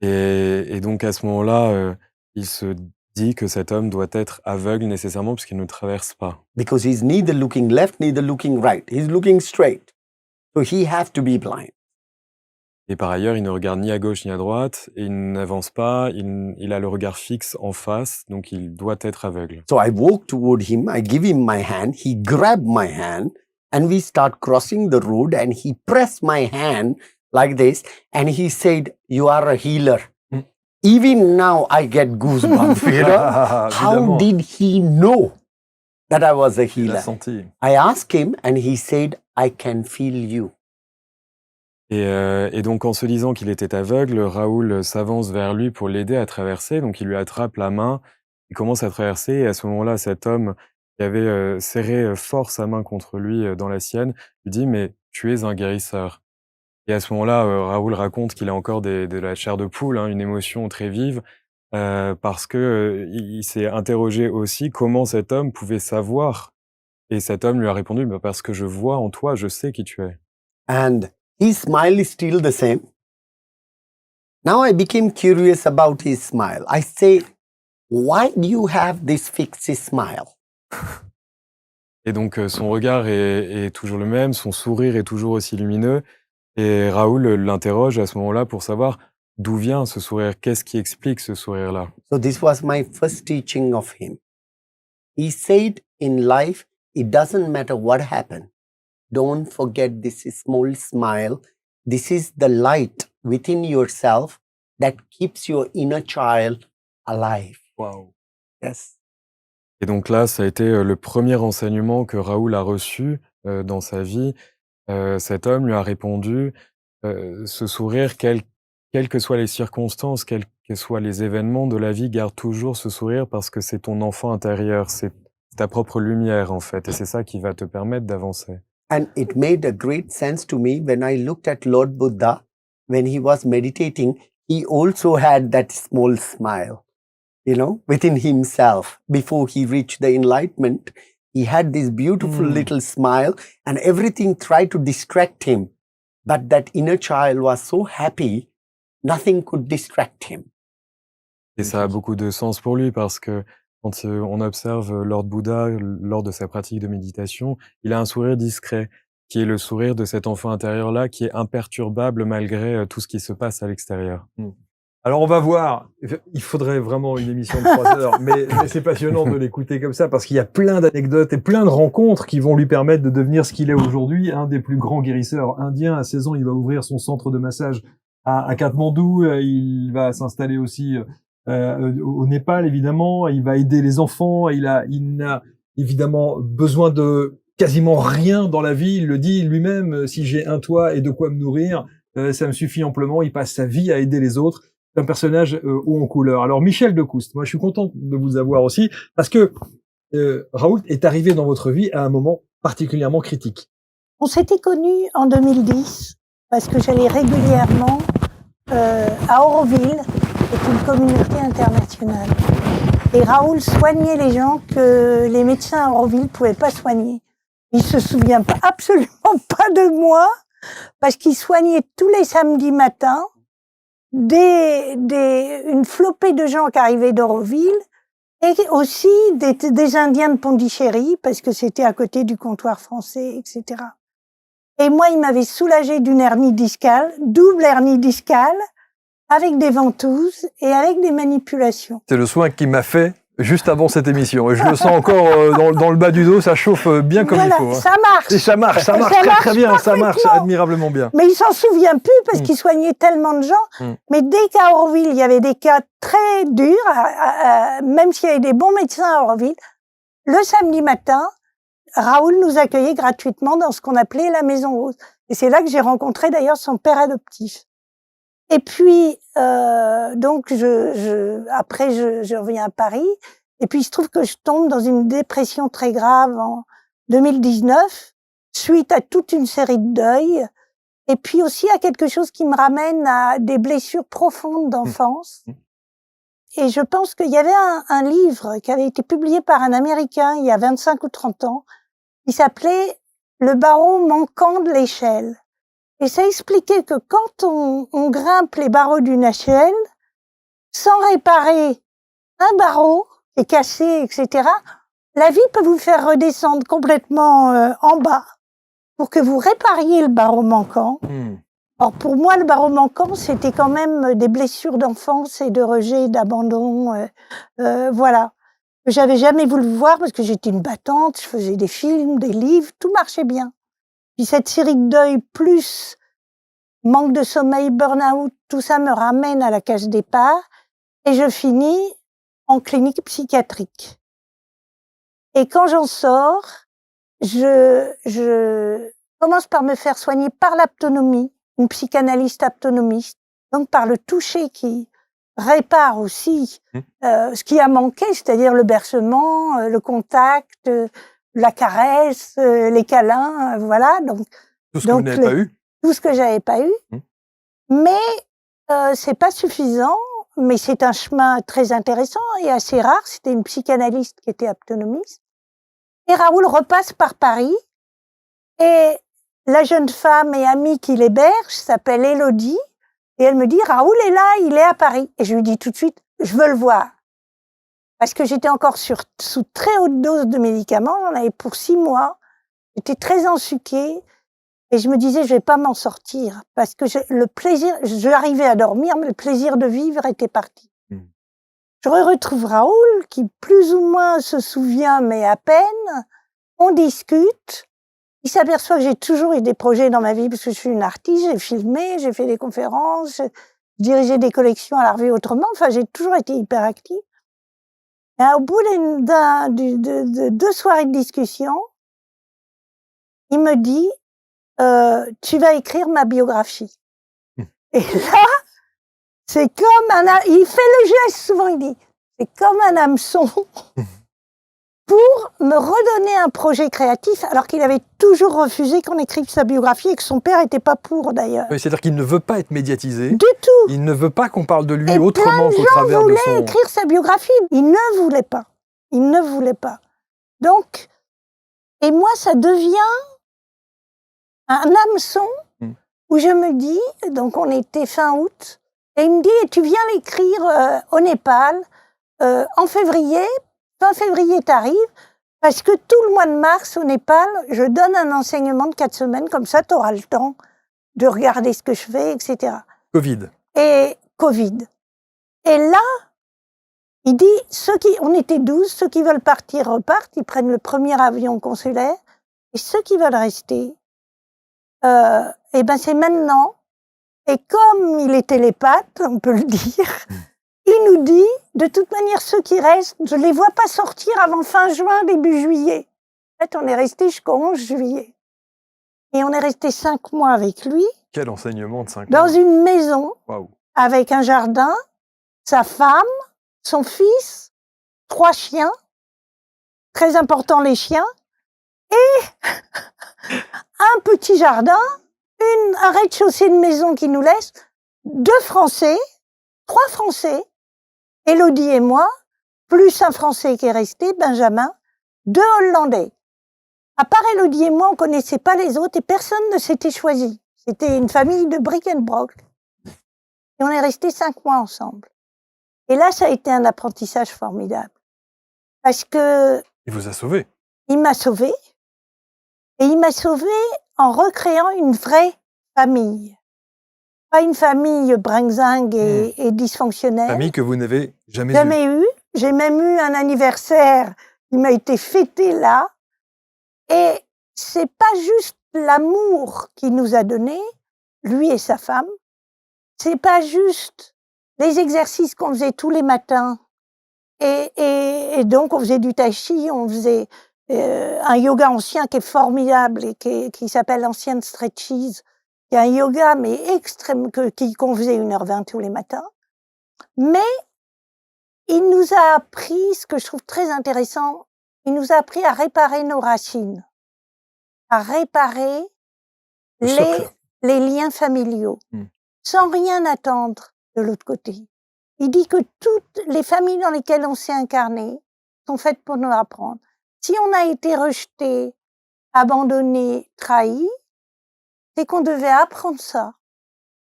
Et donc à ce moment-là, il se dit que cet homme doit être aveugle nécessairement puisqu'il ne traverse pas. Because he's neither looking left, neither looking right. He's looking straight. So he have to be blind. Et par ailleurs, il ne regarde ni à gauche ni à droite, et il n'avance pas, il a le regard fixe en face, donc il doit être aveugle. So I walk toward him, I give him my hand, he grabbed my hand, and we start crossing the road, and he pressed my hand like this, and he said, "You are a healer." Mm. Even now I get goosebumps, you know. How Évidemment. did he know that I was a Il healer? l'a senti. I asked him, and he said, "I can feel you." Et donc en se disant qu'il était aveugle, Raoul s'avance vers lui pour l'aider à traverser, donc il lui attrape la main, il commence à traverser, et à ce moment-là, cet homme qui avait serré fort sa main contre lui dans la sienne, lui dit « Mais tu es un guérisseur ». Et à ce moment-là, Raoul raconte qu'il a encore de la chair de poule, hein, une émotion très vive, parce que il s'est interrogé aussi comment cet homme pouvait savoir. Et cet homme lui a répondu bah, « Parce que je vois en toi, je sais qui tu es ». And his smile is still the same. Now I became curious about his smile. I say, why do you have this fixed smile? Et donc son regard est toujours le même, son sourire est toujours aussi lumineux. Et Raoul l'interroge à ce moment-là pour savoir d'où vient ce sourire, qu'est-ce qui explique ce sourire-là. So this was my first teaching of him. He said in life, it doesn't matter what happened. Don't forget this small smile. This is the light within yourself that keeps your inner child alive. Waouh. Yes. Et donc là, ça a été le premier enseignement que Raoul a reçu dans sa vie. Cet homme lui a répondu, ce sourire, quelles que soient les circonstances, quels que soient les événements de la vie, garde toujours ce sourire parce que c'est ton enfant intérieur, c'est ta propre lumière en fait, et c'est ça qui va te permettre d'avancer. And it made a great sense to me when I looked at Lord Buddha, when he was meditating, he also had that small smile, you know, within himself. Before he reached the enlightenment, he had this beautiful little smile and everything tried to distract him. But that inner child was so happy nothing could distract him. Et ça a beaucoup de sens pour lui parce que quand on observe Lord Bouddha lors de sa pratique de méditation, il a un sourire discret, qui est le sourire de cet enfant intérieur-là, qui est imperturbable malgré tout ce qui se passe à l'extérieur. Alors on va voir, il faudrait vraiment une émission de 3 heures, mais c'est passionnant de l'écouter comme ça, parce qu'il y a plein d'anecdotes et plein de rencontres qui vont lui permettre de devenir ce qu'il est aujourd'hui, un des plus grands guérisseurs indiens. À 16 ans, il va ouvrir son centre de massage à Katmandou, il va s'installer aussi au Népal, évidemment, il va aider les enfants, il n'a évidemment besoin de quasiment rien dans la vie, il le dit lui-même, si j'ai un toit et de quoi me nourrir, ça me suffit amplement, il passe sa vie à aider les autres. C'est un personnage haut en couleur. Alors Michel Decoust, moi je suis content de vous avoir aussi, parce que Raoult est arrivé dans votre vie à un moment particulièrement critique. On s'était connus en 2010, parce que j'allais régulièrement à Auroville, c'est une communauté internationale. Et Raoult soignait les gens que les médecins à Auroville ne pouvaient pas soigner. Il se souvient absolument pas de moi, parce qu'il soignait tous les samedis matins une flopée de gens qui arrivaient d'Auroville, et aussi des Indiens de Pondichéry, parce que c'était à côté du comptoir français, etc. Et moi, il m'avait soulagée d'une hernie discale, double hernie discale, avec des ventouses et avec des manipulations. C'est le soin qu'il m'a fait juste avant cette émission. Et je le sens encore dans le bas du dos, ça chauffe bien comme voilà, il faut. Hein. Ça marche. Et ça marche très bien, ça marche admirablement bien. Mais il s'en souvient plus parce qu'il soignait tellement de gens. Mais dès qu'à Auroville, il y avait des cas très durs, même s'il y avait des bons médecins à Auroville, le samedi matin, Raoult nous accueillait gratuitement dans ce qu'on appelait la Maison Rose. Et c'est là que j'ai rencontré d'ailleurs son père adoptif. Et puis, donc, après, je reviens à Paris. Et puis, il se trouve que je tombe dans une dépression très grave en 2019, suite à toute une série de deuils. Et puis aussi à quelque chose qui me ramène à des blessures profondes d'enfance. Et je pense qu'il y avait un livre qui avait été publié par un Américain il y a 25 ou 30 ans, qui s'appelait « Le barreau manquant de l'échelle ». Et ça expliquait que quand on grimpe les barreaux d'une échelle, sans réparer un barreau qui est cassé, etc., la vie peut vous faire redescendre complètement en bas pour que vous répariez le barreau manquant. Or, pour moi, le barreau manquant, c'était quand même des blessures d'enfance et de rejet, d'abandon, voilà. J'avais jamais voulu voir parce que j'étais une battante, je faisais des films, des livres, tout marchait bien. Puis cette série de deuil plus manque de sommeil, burn-out, tout ça me ramène à la case départ et je finis en clinique psychiatrique. Et quand j'en sors, je commence par me faire soigner par l'aptonomie, une psychanalyste aptonomiste, donc par le toucher qui répare aussi ce qui a manqué, c'est-à-dire le bercement, le contact, la caresse, les câlins, voilà. Donc, tout ce que vous n'avez pas eu. Tout ce que j'avais pas eu. Mais c'est pas suffisant, mais c'est un chemin très intéressant et assez rare. C'était une psychanalyste qui était aptonomiste. Et Raoult repasse par Paris et la jeune femme et amie qui l'héberge s'appelle Élodie et elle me dit « Raoult est là, il est à Paris ». Et je lui dis tout de suite « Je veux le voir ». Parce que j'étais encore sous très haute dose de médicaments, j'en avais pour 6 mois. J'étais très ensuquée et je me disais je vais pas m'en sortir parce que le plaisir, j'arrivais à dormir, mais le plaisir de vivre était parti. Je retrouve Raoult qui plus ou moins se souvient, mais à peine. On discute. Il s'aperçoit que j'ai toujours eu des projets dans ma vie parce que je suis une artiste, j'ai filmé, j'ai fait des conférences, j'ai dirigé des collections à la Revue Autrement. Enfin, j'ai toujours été hyper active. Et au bout de 2 soirées de discussion, il me dit tu vas écrire ma biographie. Et là, c'est comme il fait le geste souvent, il dit, c'est comme un hameçon pour me redonner un projet créatif, alors qu'il avait toujours refusé qu'on écrive sa biographie et que son père était pas pour d'ailleurs. Oui, c'est-à-dire qu'il ne veut pas être médiatisé. Du tout. Il ne veut pas qu'on parle de lui et autrement qu'au travers de son... voulait écrire sa biographie. Il ne voulait pas. Il ne voulait pas. Donc, et moi, ça devient un hameçon où je me dis, donc on était fin août, Et il me dit, et tu viens l'écrire au Népal en février, fin février t'arrives, parce que tout le mois de mars au Népal, je donne un enseignement de 4 semaines, comme ça t'auras le temps de regarder ce que je fais, etc. Covid. Et Covid. Et là, il dit, on était 12, ceux qui veulent partir repartent, ils prennent le premier avion consulaire, et ceux qui veulent rester, et ben c'est maintenant. Et comme il est télépathe, on peut le dire, il nous dit, de toute manière, ceux qui restent, je les vois pas sortir avant fin juin, début juillet. En fait, on est resté jusqu'au 11 juillet. Et on est resté 5 mois avec lui. Quel enseignement de 5 dans mois. une maison, Waouh. avec un jardin, sa femme, son fils, 3 chiens, très important les chiens, et un petit jardin, un rez-de-chaussée de maison qui nous laisse, 2 Français, 3 Français, Élodie et moi, plus un Français qui est resté, Benjamin, 2 Hollandais. À part Élodie et moi, on connaissait pas les autres et personne ne s'était choisi. C'était une famille de bric and broc. Et on est resté 5 mois ensemble. Et là, ça a été un apprentissage formidable. Parce que Il vous a sauvé. il m'a sauvée. Et il m'a sauvée en recréant une vraie famille. Pas une famille bringue-zingue et dysfonctionnelle. Famille que vous n'avez jamais eue. Jamais eu. J'ai même eu un anniversaire qui m'a été fêté là. Et c'est pas juste l'amour qu'il nous a donné, lui et sa femme. C'est pas juste les exercices qu'on faisait tous les matins. Et donc, on faisait du tai chi, on faisait un yoga ancien qui est formidable et qui s'appelle Ancient Stretches, qui est un yoga, mais extrême, qu'on faisait 1h20 tous les matins. Mais il nous a appris, ce que je trouve très intéressant, il nous a appris à réparer nos racines, à réparer les liens familiaux, sans rien attendre de l'autre côté. Il dit que toutes les familles dans lesquelles on s'est incarné sont faites pour nous apprendre. Si on a été rejeté, abandonné, trahi, c'est qu'on devait apprendre ça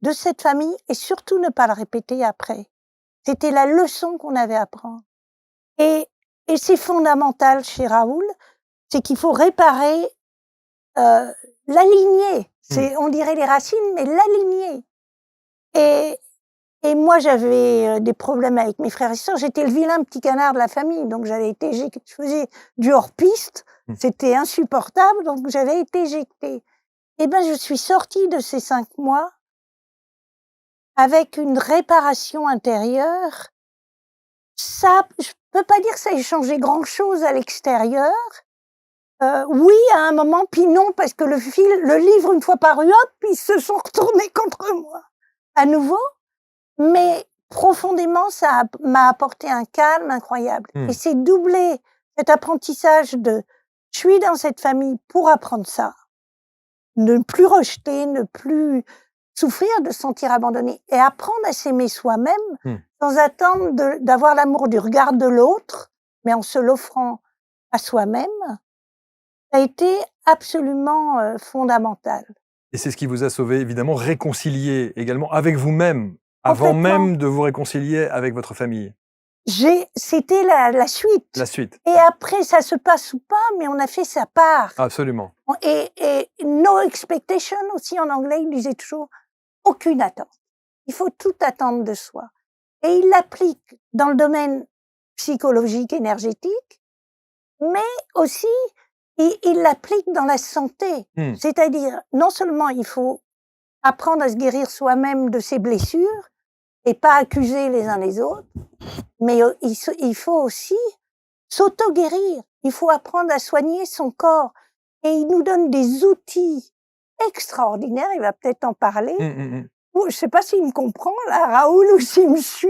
de cette famille et surtout ne pas le répéter après. C'était la leçon qu'on avait à apprendre. Et c'est fondamental chez Raoul, c'est qu'il faut réparer la lignée. On dirait les racines, mais la lignée. Et moi, j'avais des problèmes avec mes frères et sœurs. J'étais le vilain petit canard de la famille, donc je faisais du hors-piste. C'était insupportable, donc j'avais été éjectée. Eh ben, je suis sortie de ces 5 mois avec une réparation intérieure. Ça, je peux pas dire que ça ait changé grand-chose à l'extérieur. Oui, à un moment, puis non, parce que le livre, une fois paru, hop, ils se sont retournés contre moi. À nouveau. Mais profondément, ça m'a apporté un calme incroyable. Et c'est doublé cet apprentissage de « je suis dans cette famille pour apprendre ça ». Ne plus rejeter, ne plus souffrir, de se sentir abandonné. Et apprendre à s'aimer soi-même sans attendre d'avoir l'amour du regard de l'autre, mais en se l'offrant à soi-même, ça a été absolument fondamental. Et c'est ce qui vous a sauvé, évidemment, réconcilié également avec vous-même, avant même de vous réconcilier avec votre famille. C'était la suite. La suite. Et après, ça se passe ou pas, mais on a fait sa part. Absolument. Et no expectation aussi en anglais, il disait toujours aucune attente. Il faut tout attendre de soi. Et il l'applique dans le domaine psychologique, énergétique, mais aussi il l'applique dans la santé. C'est-à-dire, non seulement il faut apprendre à se guérir soi-même de ses blessures et pas accuser les uns les autres, mais il faut aussi s'auto-guérir. Il faut apprendre à soigner son corps. Et il nous donne des outils extraordinaires. Il va peut-être en parler. Je sais pas s'il me comprend, là, Raoul, ou s'il me suit.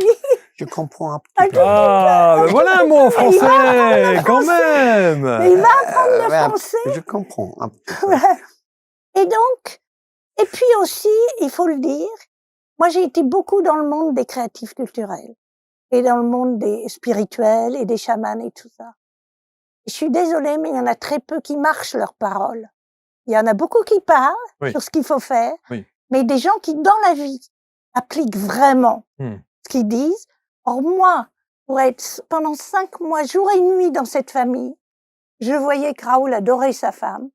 Je comprends un petit peu. Voilà un mot en français, quand même. Mais il va apprendre le français. Je comprends un petit peu. Et donc, et puis aussi, il faut le dire, moi j'ai été beaucoup dans le monde des créatifs culturels et dans le monde des spirituels et des chamans et tout ça. Je suis désolée, mais il y en a très peu qui marchent leurs paroles. Il y en a beaucoup qui parlent sur ce qu'il faut faire, mais des gens qui, dans la vie, appliquent vraiment Hmm. ce qu'ils disent. Or, moi, pour être pendant 5 mois, jour et nuit dans cette famille, je voyais que Raoul adorait sa femme.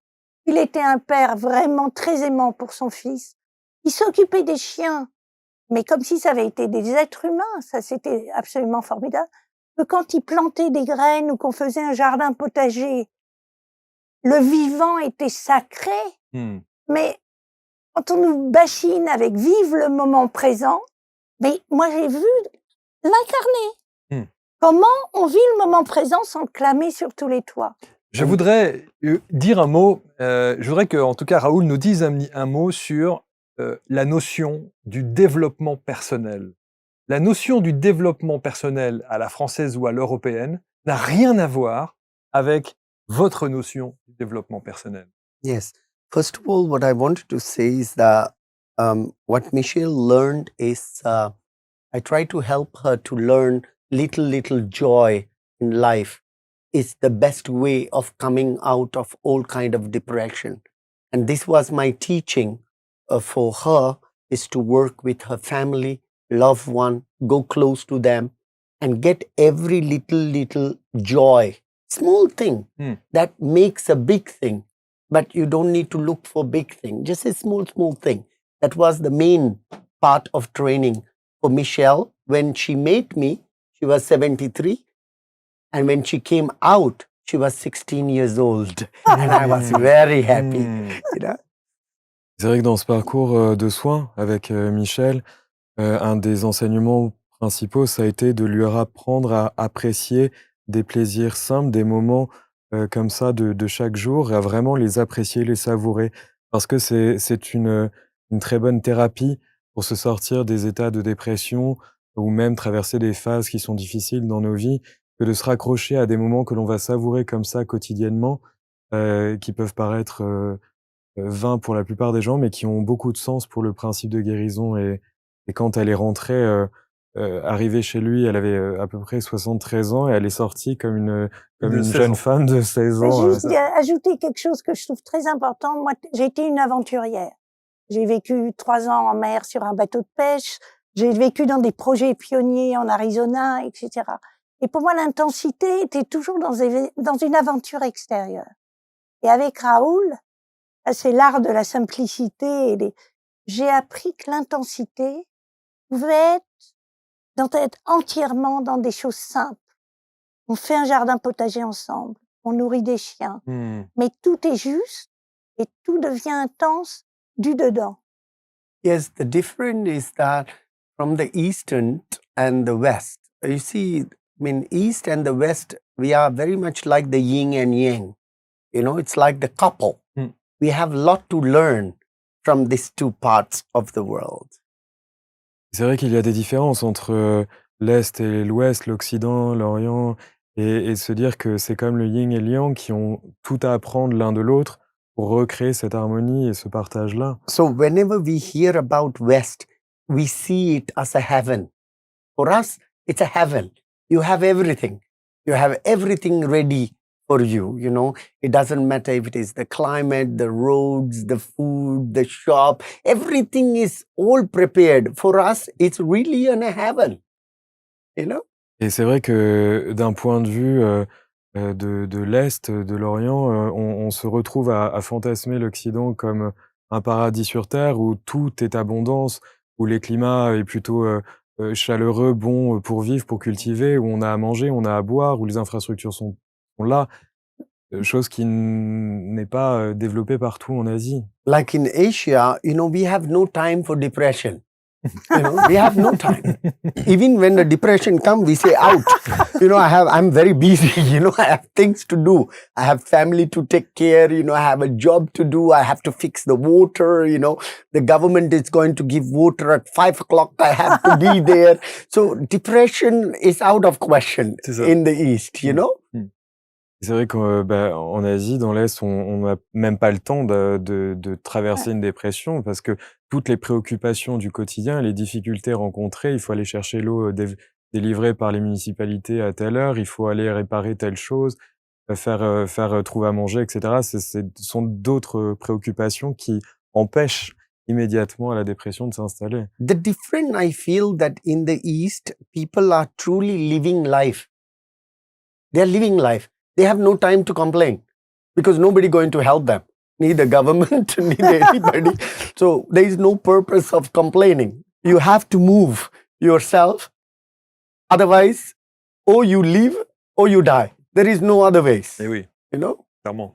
Il était un père vraiment très aimant pour son fils. Il s'occupait des chiens, mais comme si ça avait été des êtres humains. Ça, c'était absolument formidable. Que quand il plantait des graines ou qu'on faisait un jardin potager, le vivant était sacré. Hmm. Mais quand on nous bassine avec vive le moment présent, mais moi j'ai vu l'incarner. Hmm. Comment on vit le moment présent sans le clamer sur tous les toits. Je voudrais dire un mot, je voudrais que, en tout cas, Raoul nous dise un mot sur la notion du développement personnel. La notion du développement personnel à la française ou à l'européenne n'a rien à voir avec votre notion du développement personnel. Yes. First of all, what I wanted to say is that what Michelle learned is I try to help her to learn little joy in life is the best way of coming out of all kind of depression. And this was my teaching for her, is to work with her family, love one, go close to them, and get every little joy, small thing that makes a big thing. But you don't need to look for big thing, just a small thing. That was the main part of training for Michelle. When she met me, she was 73. And when she came out, she was 16 years old. And I was very happy. You know? C'est vrai que dans ce parcours de soins avec Michel, un des enseignements principaux, ça a été de lui apprendre à apprécier des plaisirs simples, des moments comme ça de chaque jour, et à vraiment les apprécier, les savourer. Parce que c'est une très bonne thérapie pour se sortir des états de dépression ou même traverser des phases qui sont difficiles dans nos vies, que de se raccrocher à des moments que l'on va savourer comme ça quotidiennement, qui peuvent paraître vains pour la plupart des gens, mais qui ont beaucoup de sens pour le principe de guérison. Et quand elle est rentrée, arrivée chez lui, elle avait à peu près 73 ans et elle est sortie comme une jeune femme de 16 Mais ans. juste ajouter quelque chose que je trouve très important. Moi, j'ai été une aventurière. J'ai vécu 3 ans en mer sur un bateau de pêche. J'ai vécu dans des projets pionniers en Arizona, etc. Et pour moi, l'intensité était toujours dans une aventure extérieure. Et avec Raoul, c'est l'art de la simplicité. J'ai appris que l'intensité pouvait être entièrement dans des choses simples. On fait un jardin potager ensemble, on nourrit des chiens, mais tout est juste et tout devient intense du dedans. Yes, the difference is that from the Eastern and the West, you see, I mean, East and the West, we are very much like the yin and yang. You know, it's like the couple. We have a lot to learn from these two parts of the world. C'est vrai qu'il y a des différences entre l'Est et l'Ouest, l'Occident, l'Orient, et se dire que c'est comme le yin et le yang qui ont tout à apprendre l'un de l'autre pour recréer cette harmonie et ce partage-là. So whenever we hear about West, we see it as a heaven. For us, it's a heaven. You have everything. You have everything ready for you, you know. It doesn't matter if it is the climate, the roads, the food, the shop, everything is all prepared. For us, it's really a heaven, you know. Et c'est vrai que d'un point de vue de l'Est, de l'Orient, on se retrouve à fantasmer l'Occident comme un paradis sur Terre où tout est abondance, où les climats est plutôt chaleureux, bon pour vivre, pour cultiver, où on a à manger, on a à boire, où les infrastructures sont là, chose qui n'est pas développée partout en Asie. Like in Asia, you know, we have no time for depression. You know, we have no time. Even when the depression comes, we say out. You know, I'm very busy. You know, I have things to do. I have family to take care. You know, I have a job to do. I have to fix the water. You know, the government is going to give water at 5 o'clock. I have to be there. So depression is out of question in the East, you know. C'est vrai qu'en Asie, dans l'Est, on n'a même pas le temps de traverser une dépression parce que toutes les préoccupations du quotidien, les difficultés rencontrées, il faut aller chercher l'eau délivrée par les municipalités à telle heure, il faut aller réparer telle chose, faire trouver à manger, etc. Ce sont d'autres préoccupations qui immédiatement à la dépression de s'installer. The different I feel that in the East, people are truly living life. They are living life. They have no time to complain because nobody going to help them, neither government, neither anybody. So there is no purpose of complaining. You have to move yourself. Otherwise, or you live or you die. There is no other ways. Et oui, You know? clairement.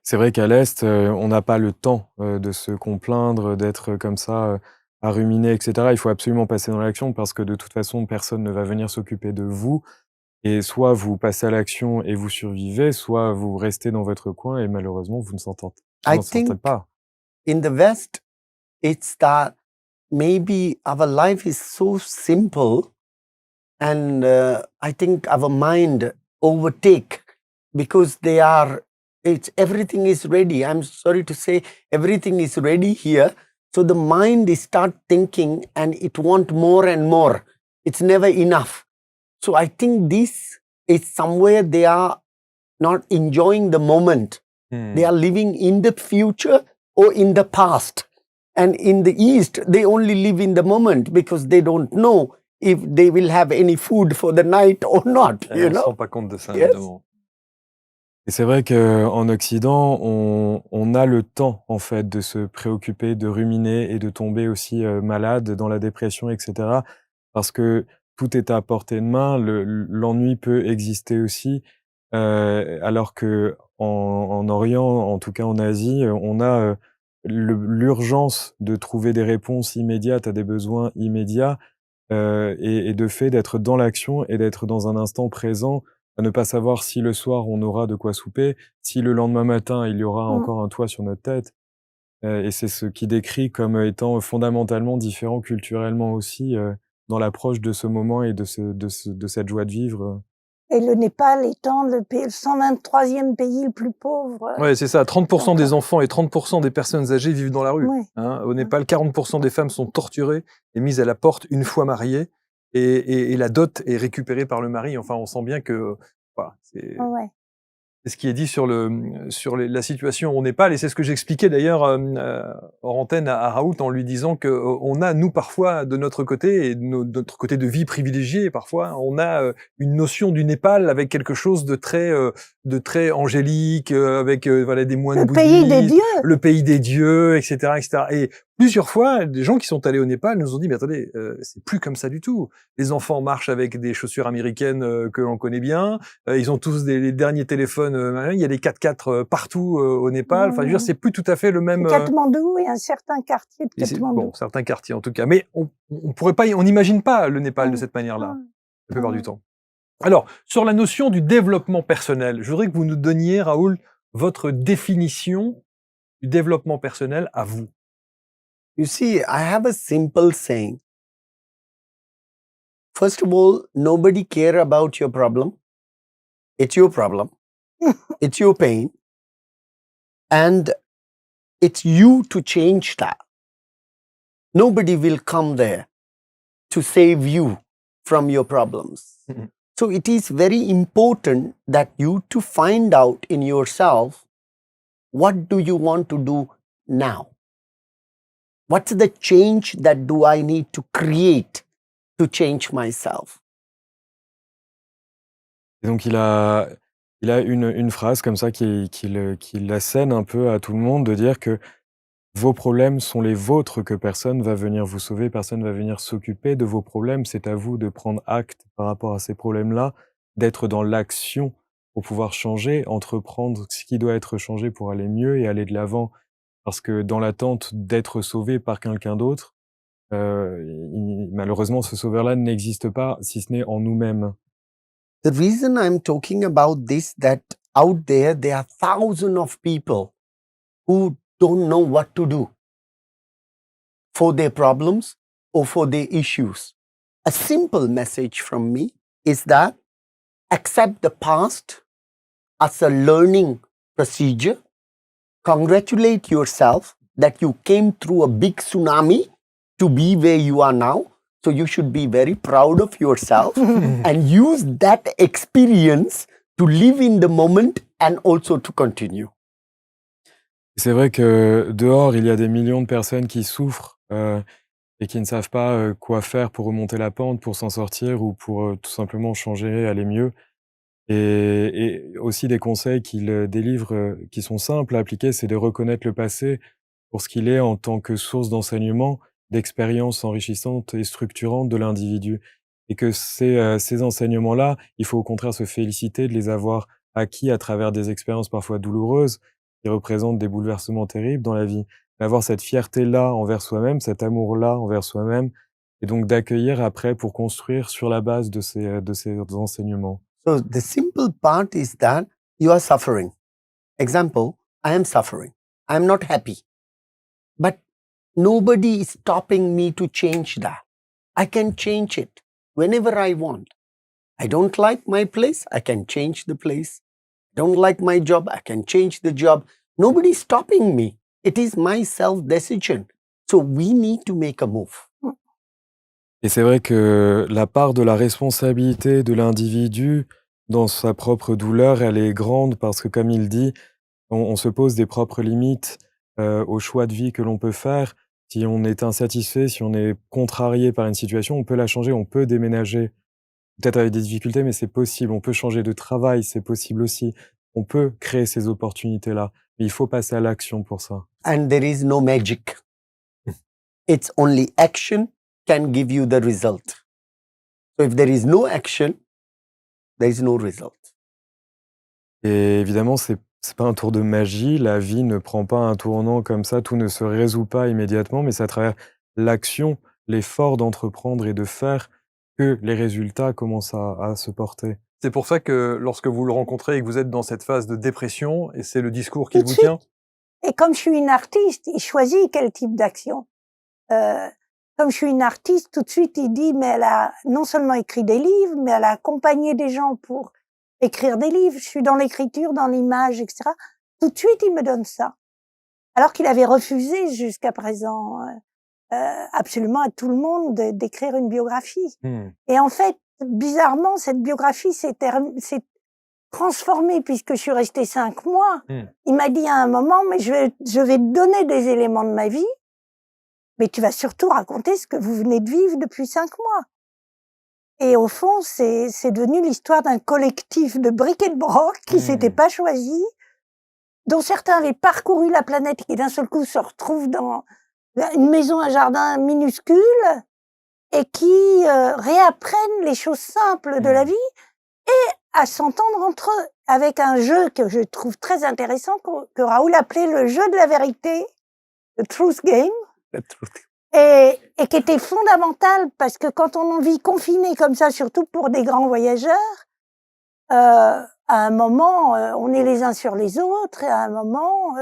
C'est vrai qu'à l'Est, on n'a pas le temps de se complaindre, d'être comme ça, à ruminer, etc. Il faut absolument passer dans l'action parce que de toute façon, personne ne va venir s'occuper de vous. Et soit vous passez à l'action et vous survivez, soit vous restez dans votre coin et malheureusement, vous ne s'en sortez pas. In the West, it's that maybe our life is so simple and I think our mind overtake because everything is ready. I'm sorry to say everything is ready here. So the mind is start thinking and it want more and more. It's never enough. So I think this is somewhere they are not enjoying the moment. They are living in the future or in the past. And in the East, they only live in the moment because they don't know if they will have any food for the night or not. On ne se rend pas compte de ça, Yes. évidemment. Et c'est vrai qu'en Occident, on a le temps, en fait, de se préoccuper, de ruminer et de tomber aussi malade dans la dépression, etc. Parce que tout est à portée de main, l'ennui peut exister aussi, alors que en Orient, en tout cas en Asie, on a l'urgence de trouver des réponses immédiates à des besoins immédiats, et de fait d'être dans l'action et d'être dans un instant présent, à ne pas savoir si le soir on aura de quoi souper, si le lendemain matin il y aura encore un toit sur notre tête. Et c'est ce qui décrit comme étant fondamentalement différent culturellement aussi, dans l'approche de ce moment et de cette joie de vivre. Et le Népal étant le 123e pays le plus pauvre. Ouais, c'est ça. 30% des enfants et 30% des personnes âgées vivent dans la rue. Ouais. Hein, au Népal, 40% des femmes sont torturées et mises à la porte une fois mariées. Et la dot est récupérée par le mari. Enfin, on sent bien que voilà, c'est ce qui est dit sur la situation au Népal. Et c'est ce que j'expliquais d'ailleurs hors antenne à Raoult en lui disant qu'on a, nous, parfois, de notre côté, et de notre côté de vie privilégié, parfois, on a une notion du Népal avec quelque chose de très angélique, avec voilà, des moines bouddhistes. Le pays des dieux. Le pays des dieux, etc., etc. Et plusieurs fois, des gens qui sont allés au Népal nous ont dit, mais attendez, c'est plus comme ça du tout. Les enfants marchent avec des chaussures américaines que l'on connaît bien. Ils ont tous les derniers téléphones. Il y a des 4x4 partout au Népal. Enfin, je veux dire, c'est plus tout à fait le même. Katmandou et un certain quartier de Katmandou. Bon, certains quartiers en tout cas. Mais on pourrait pas, on n'imagine pas le Népal de cette manière-là, la plupart du temps. Alors, sur la notion du développement personnel, je voudrais que vous nous donniez, Raoult, votre définition du développement personnel à vous. You see, I have a simple saying. First of all, nobody care about your problem. It's your problem. It's your pain. And it's you to change that. Nobody will come there to save you from your problems. Mhm. So it is very important that you to find out in yourself, what do you want to do now? What's the change that do I need to create to change myself? Et donc il a une phrase comme ça qui l'assène un peu à tout le monde, de dire que vos problèmes sont les vôtres, que personne va venir vous sauver, personne va venir s'occuper de vos problèmes. C'est à vous de prendre acte par rapport à ces problèmes-là, d'être dans l'action pour pouvoir changer, entreprendre ce qui doit être changé pour aller mieux et aller de l'avant. Parce que dans l'attente d'être sauvé par quelqu'un d'autre, malheureusement, ce sauveur-là n'existe pas, si ce n'est en nous-mêmes. The reason I'm talking about this, that out there are thousands of people who don't know what to do for their problems or for their issues. A simple message from me is that accept the past as a learning procedure. Congratulate yourself that you came through a big tsunami to be where you are now. So you should be very proud of yourself and use that experience to live in the moment and also to continue. C'est vrai que dehors, il y a des millions de personnes qui souffrent, et qui ne savent pas, quoi faire pour remonter la pente, pour s'en sortir ou pour, tout simplement changer, aller mieux et aussi des conseils qu'il, délivre, qui sont simples à appliquer, c'est de reconnaître le passé pour ce qu'il est en tant que source d'enseignement, d'expériences enrichissantes et structurantes de l'individu et que ces enseignements-là, il faut au contraire se féliciter de les avoir acquis à travers des expériences parfois douloureuses, qui représentent des bouleversements terribles dans la vie. Mais avoir cette fierté-là envers soi-même, cet amour-là envers soi-même et donc d'accueillir après pour construire sur la base de ces enseignements. So the simple part is that you are suffering. Example, I am suffering. I am not happy. But nobody is stopping me to change that. I can change it whenever I want. I don't like my place, I can change the place. Don't like my job, I can change the job. Nobody is stopping me. It is my self-decision. So we need to make a move. Et c'est vrai que la part de la responsabilité de l'individu dans sa propre douleur, elle est grande parce que comme il dit, on se pose des propres limites, aux choix de vie que l'on peut faire. Si on est insatisfait, si on est contrarié par une situation, on peut la changer, on peut déménager. Peut-être avec des difficultés, mais c'est possible. On peut changer de travail, c'est possible aussi. On peut créer ces opportunités-là, mais il faut passer à l'action pour ça. And there is no magic. It's only action can give you the result. So if there is no action, there is no result. Et évidemment, c'est pas un tour de magie. La vie ne prend pas un tournant comme ça. Tout ne se résout pas immédiatement, mais c'est à travers l'action, l'effort d'entreprendre et de faire que les résultats commencent à se porter. C'est pour ça que lorsque vous le rencontrez et que vous êtes dans cette phase de dépression, et c'est le discours Tout qu'il de vous suite. tient? Et comme je suis une artiste, il choisit quel type d'action. Comme je suis une artiste, tout de suite, il dit, mais elle a non seulement écrit des livres, mais elle a accompagné des gens pour écrire des livres. Je suis dans l'écriture, dans l'image, etc. Tout de suite, il me donne ça. Alors qu'il avait refusé jusqu'à présent absolument à tout le monde d'écrire une biographie. Et en fait, bizarrement, cette biographie s'est transformée puisque je suis restée 5 mois. Il m'a dit à un moment, mais je vais te donner des éléments de ma vie, mais tu vas surtout raconter ce que vous venez de vivre depuis 5 mois. Et au fond, c'est devenu l'histoire d'un collectif de bric et de broc qui s'était pas choisi, dont certains avaient parcouru la planète et d'un seul coup se retrouvent dans une maison, un jardin minuscule et qui réapprennent les choses simples de la vie et à s'entendre entre eux avec un jeu que je trouve très intéressant que Raoul appelait le jeu de la vérité, le truth game. Et qui était fondamental parce que quand on vit confiné comme ça, surtout pour des grands voyageurs, à un moment, on est les uns sur les autres, et à un moment,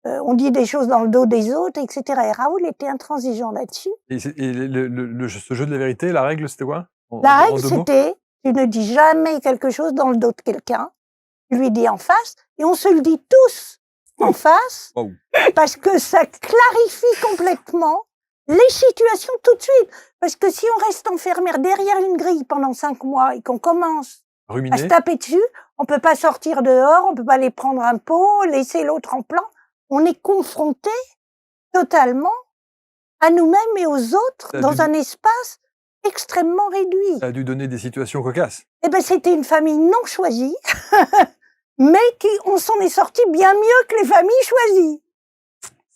on dit des choses dans le dos des autres, etc. Et Raoul était intransigeant là-dessus. Et ce jeu de la vérité, la règle, c'était quoi? La règle, c'était, tu ne dis jamais quelque chose dans le dos de quelqu'un, tu lui dis en face, et on se le dit tous en face, parce que ça clarifie complètement les situations tout de suite. Parce que si on reste enfermé derrière une grille pendant 5 mois et qu'on commence à se taper dessus, on peut pas sortir dehors, on peut pas aller prendre un pot, laisser l'autre en plan. On est confronté totalement à nous-mêmes et aux autres dans un espace extrêmement réduit. Ça a dû donner des situations cocasses. Eh ben, c'était une famille non choisie, mais on s'en est sorti bien mieux que les familles choisies.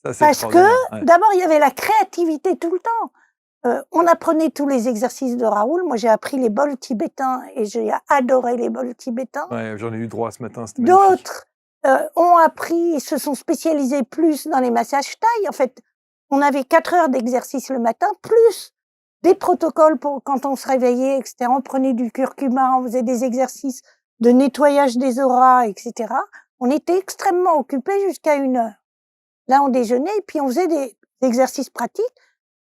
Ça, parce que, d'abord, il y avait la créativité tout le temps. On apprenait tous les exercices de Raoul. Moi, j'ai appris les bols tibétains et j'ai adoré les bols tibétains. Ouais, j'en ai eu droit ce matin. D'autres ont appris et se sont spécialisés plus dans les massages thaï. En fait, on avait 4 heures d'exercice le matin, plus des protocoles pour quand on se réveillait, etc. On prenait du curcuma, on faisait des exercices de nettoyage des auras, etc. On était extrêmement occupés jusqu'à 1 heure. Là, on déjeunait et puis on faisait des exercices pratiques,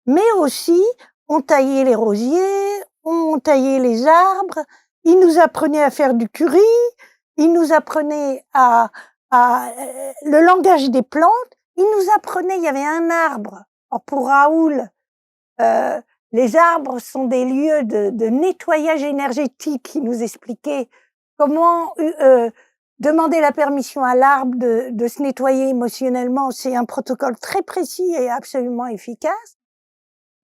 mais aussi on taillait les rosiers, on taillait les arbres, ils nous apprenaient à faire du curry, ils nous apprenaient le langage des plantes, ils nous apprenaient, il y avait un arbre. Alors pour Raoul, les arbres sont des lieux de nettoyage énergétique, il nous expliquait comment demander la permission à l'arbre de se nettoyer émotionnellement, c'est un protocole très précis et absolument efficace.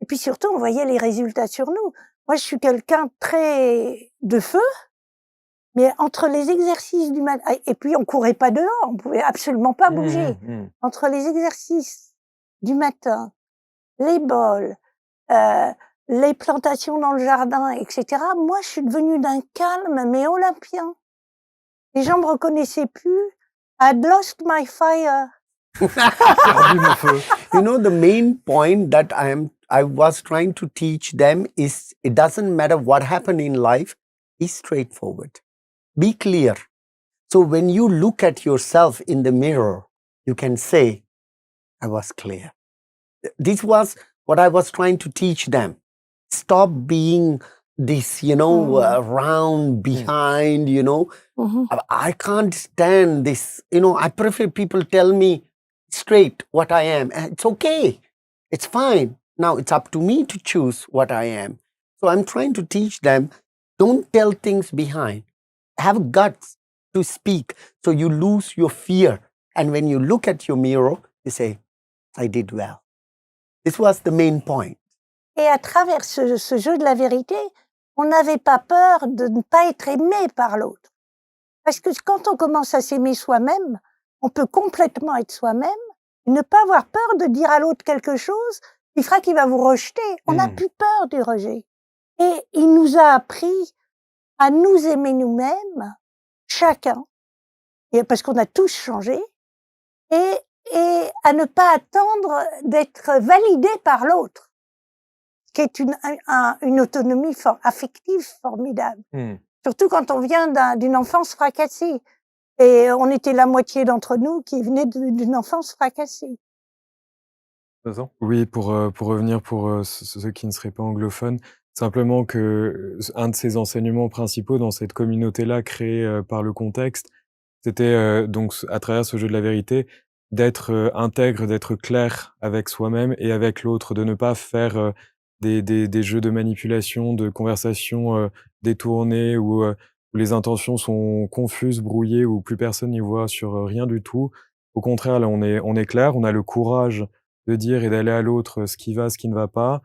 Et puis surtout, on voyait les résultats sur nous. Moi, je suis quelqu'un très de feu, mais entre les exercices du matin, et puis on courait pas dehors, on pouvait absolument pas bouger. Entre les exercices du matin, les bols, les plantations dans le jardin, etc. Moi, je suis devenue d'un calme, mais olympien. Les gens me reconnaissaient plus. I'd lost my fire. Perdu mon feu. You know, the main point that I was trying to teach them is it doesn't matter what happened in life, be straightforward, be clear. So when you look at yourself in the mirror, you can say, I was clear. This was what I was trying to teach them. Stop being this, round behind, I can't stand this. I prefer people tell me straight what I am. And it's okay. It's fine. Now it's up to me to choose what I am. So I'm trying to teach them, don't tell things behind. Have guts to speak so you lose your fear. And when you look at your mirror, you say, I did well. This was the main point. Et à travers ce jeu de la vérité, on n'avait pas peur de ne pas être aimé par l'autre. Parce que quand on commence à s'aimer soi-même, on peut complètement être soi-même, ne pas avoir peur de dire à l'autre quelque chose qui fera qu'il va vous rejeter. On n'a plus peur du rejet. Et il nous a appris à nous aimer nous-mêmes, chacun, et parce qu'on a tous changé, et à ne pas attendre d'être validé par l'autre, qui est une autonomie affective formidable. Surtout quand on vient d'une enfance fracassée. Et on était la moitié d'entre nous qui venaient d'une enfance fracassée. Oui, pour revenir pour ceux qui ne seraient pas anglophones, simplement que un de ces enseignements principaux dans cette communauté-là créée par le contexte, c'était donc à travers ce jeu de la vérité, d'être intègre, d'être clair avec soi-même et avec l'autre, de ne pas faire des jeux de manipulation, de conversations détournées où les intentions sont confuses, brouillées, où plus personne n'y voit sur rien du tout. Au contraire, là, on est clair, on a le courage de dire et d'aller à l'autre ce qui va, ce qui ne va pas.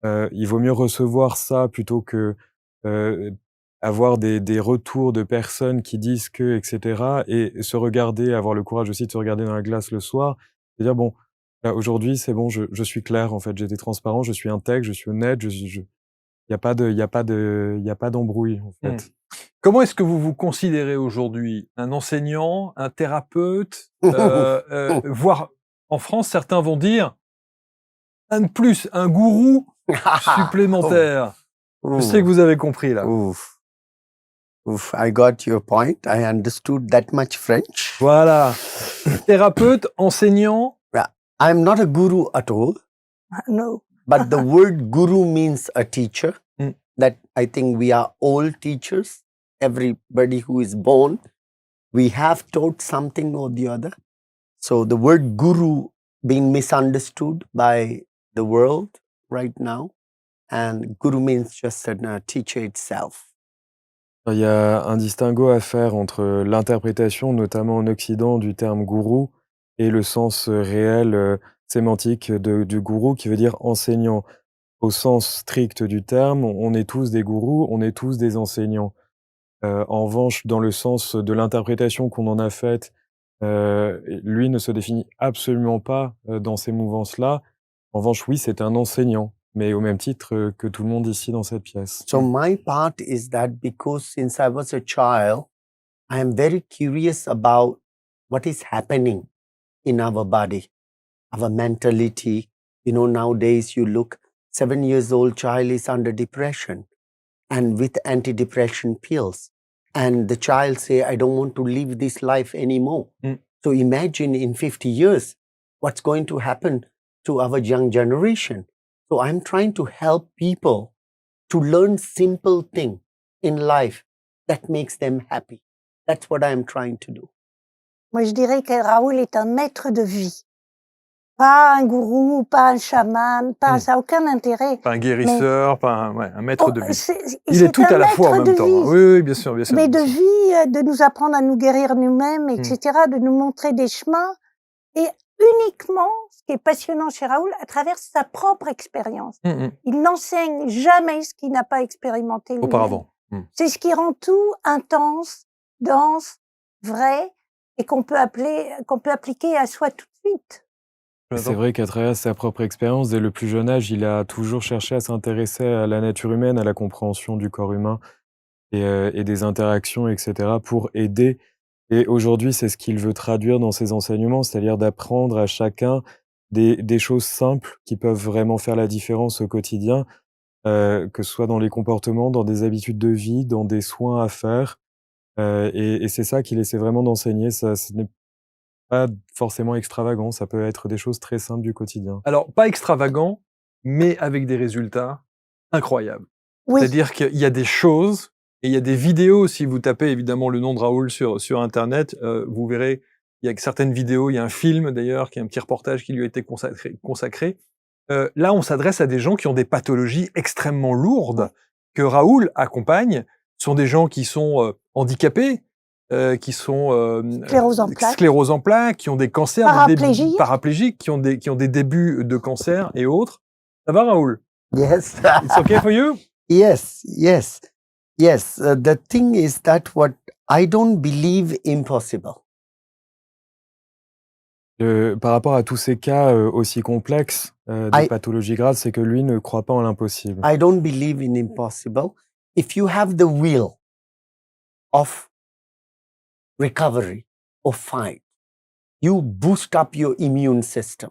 Il vaut mieux recevoir ça plutôt que avoir des retours de personnes qui disent que, et cetera, et se regarder, avoir le courage aussi de se regarder dans la glace le soir et dire: «Bon, là, aujourd'hui, c'est bon, je suis clair, en fait, j'ai été transparent, je suis intègre, je suis honnête, il y a pas d'embrouille, en fait». Comment est-ce que vous vous considérez aujourd'hui? Un enseignant, un thérapeute, voire en France, certains vont dire un de plus, un gourou supplémentaire. Je sais que vous avez compris là. I got your point. I understood that much French. Voilà. Thérapeute, enseignant. I'm not a guru at all. No. But the word guru means a teacher. That I think we are all teachers. Everybody who is born, we have taught something or the other. So the word guru being misunderstood by the world right now. And guru means just a teacher itself. Il y a un distinguo à faire entre l'interprétation, notamment en Occident, du terme gourou et le sens réel, sémantique du gourou qui veut dire enseignant. Au sens strict du terme, on est tous des gourous, on est tous des enseignants. En revanche, dans le sens de l'interprétation qu'on en a faite, lui ne se définit absolument pas dans ces mouvances-là. En revanche, oui, c'est un enseignant, mais au même titre que tout le monde ici dans cette pièce. So my part is that because since I was a child, I am very curious about what is happening in our body, our mentality. Nowadays you look, 7 years old child is under depression and with antidepressant pills. And the child say, I don't want to live this life anymore. So imagine in 50 years, what's going to happen to our young generation. So I'm trying to help people to learn simple things in life that makes them happy. That's what I'm trying to do. Moi, je dirais que Raoul est un maître de vie. Pas un gourou, pas un chaman, Mmh. ça n'a aucun intérêt. Pas un Mais guérisseur, pas un maître de vie. c'est Il est tout un à la fois en maître même de temps, hein. vie. Oui, oui, bien sûr, bien sûr, Mais bien de sûr. vie, de nous apprendre à nous guérir nous-mêmes, Mmh. etc., de nous montrer des chemins. Et uniquement, ce qui est passionnant chez Raoul, à travers sa propre expérience. Mmh mh. Il n'enseigne jamais ce qu'il n'a pas expérimenté lui-même. Auparavant. Mmh. C'est ce qui rend tout intense, dense, vrai, et qu'on peut appliquer à soi tout de suite. C'est Jonathan? vrai qu'à travers sa propre expérience, dès le plus jeune âge, il a toujours cherché à s'intéresser à la nature humaine, à la compréhension du corps humain et des interactions, et cetera, pour aider. Et aujourd'hui, c'est ce qu'il veut traduire dans ses enseignements, c'est-à-dire d'apprendre à chacun des choses simples qui peuvent vraiment faire la différence au quotidien, que ce soit dans les comportements, dans des habitudes de vie, dans des soins à faire, et c'est ça qu'il essaie vraiment d'enseigner. Ça, ce n'est pas forcément extravagant, ça peut être des choses très simples du quotidien. Alors, pas extravagant, mais avec des résultats incroyables. Oui, C'est-à-dire qu'il y a des choses et il y a des vidéos, si vous tapez évidemment le nom de Raoul sur internet, vous verrez, il y a certaines vidéos, il y a un film d'ailleurs, qui est un petit reportage qui lui a été consacré. Là, on s'adresse à des gens qui ont des pathologies extrêmement lourdes, que Raoul accompagne. Ce sont des gens qui sont, handicapés, qui sont, sclérose en plaques, qui ont des cancers, paraplégiques, qui ont des débuts de cancer et autres. Ça va Raoul? Yes. It's okay for you? Yes, yes, yes. The thing is that what I don't believe impossible. Par rapport à tous ces cas, aussi complexes, de I- pathologies graves, c'est que lui ne croit pas en l'impossible. I don't believe in impossible. If you have the will of recovery or fight, you boost up your immune system.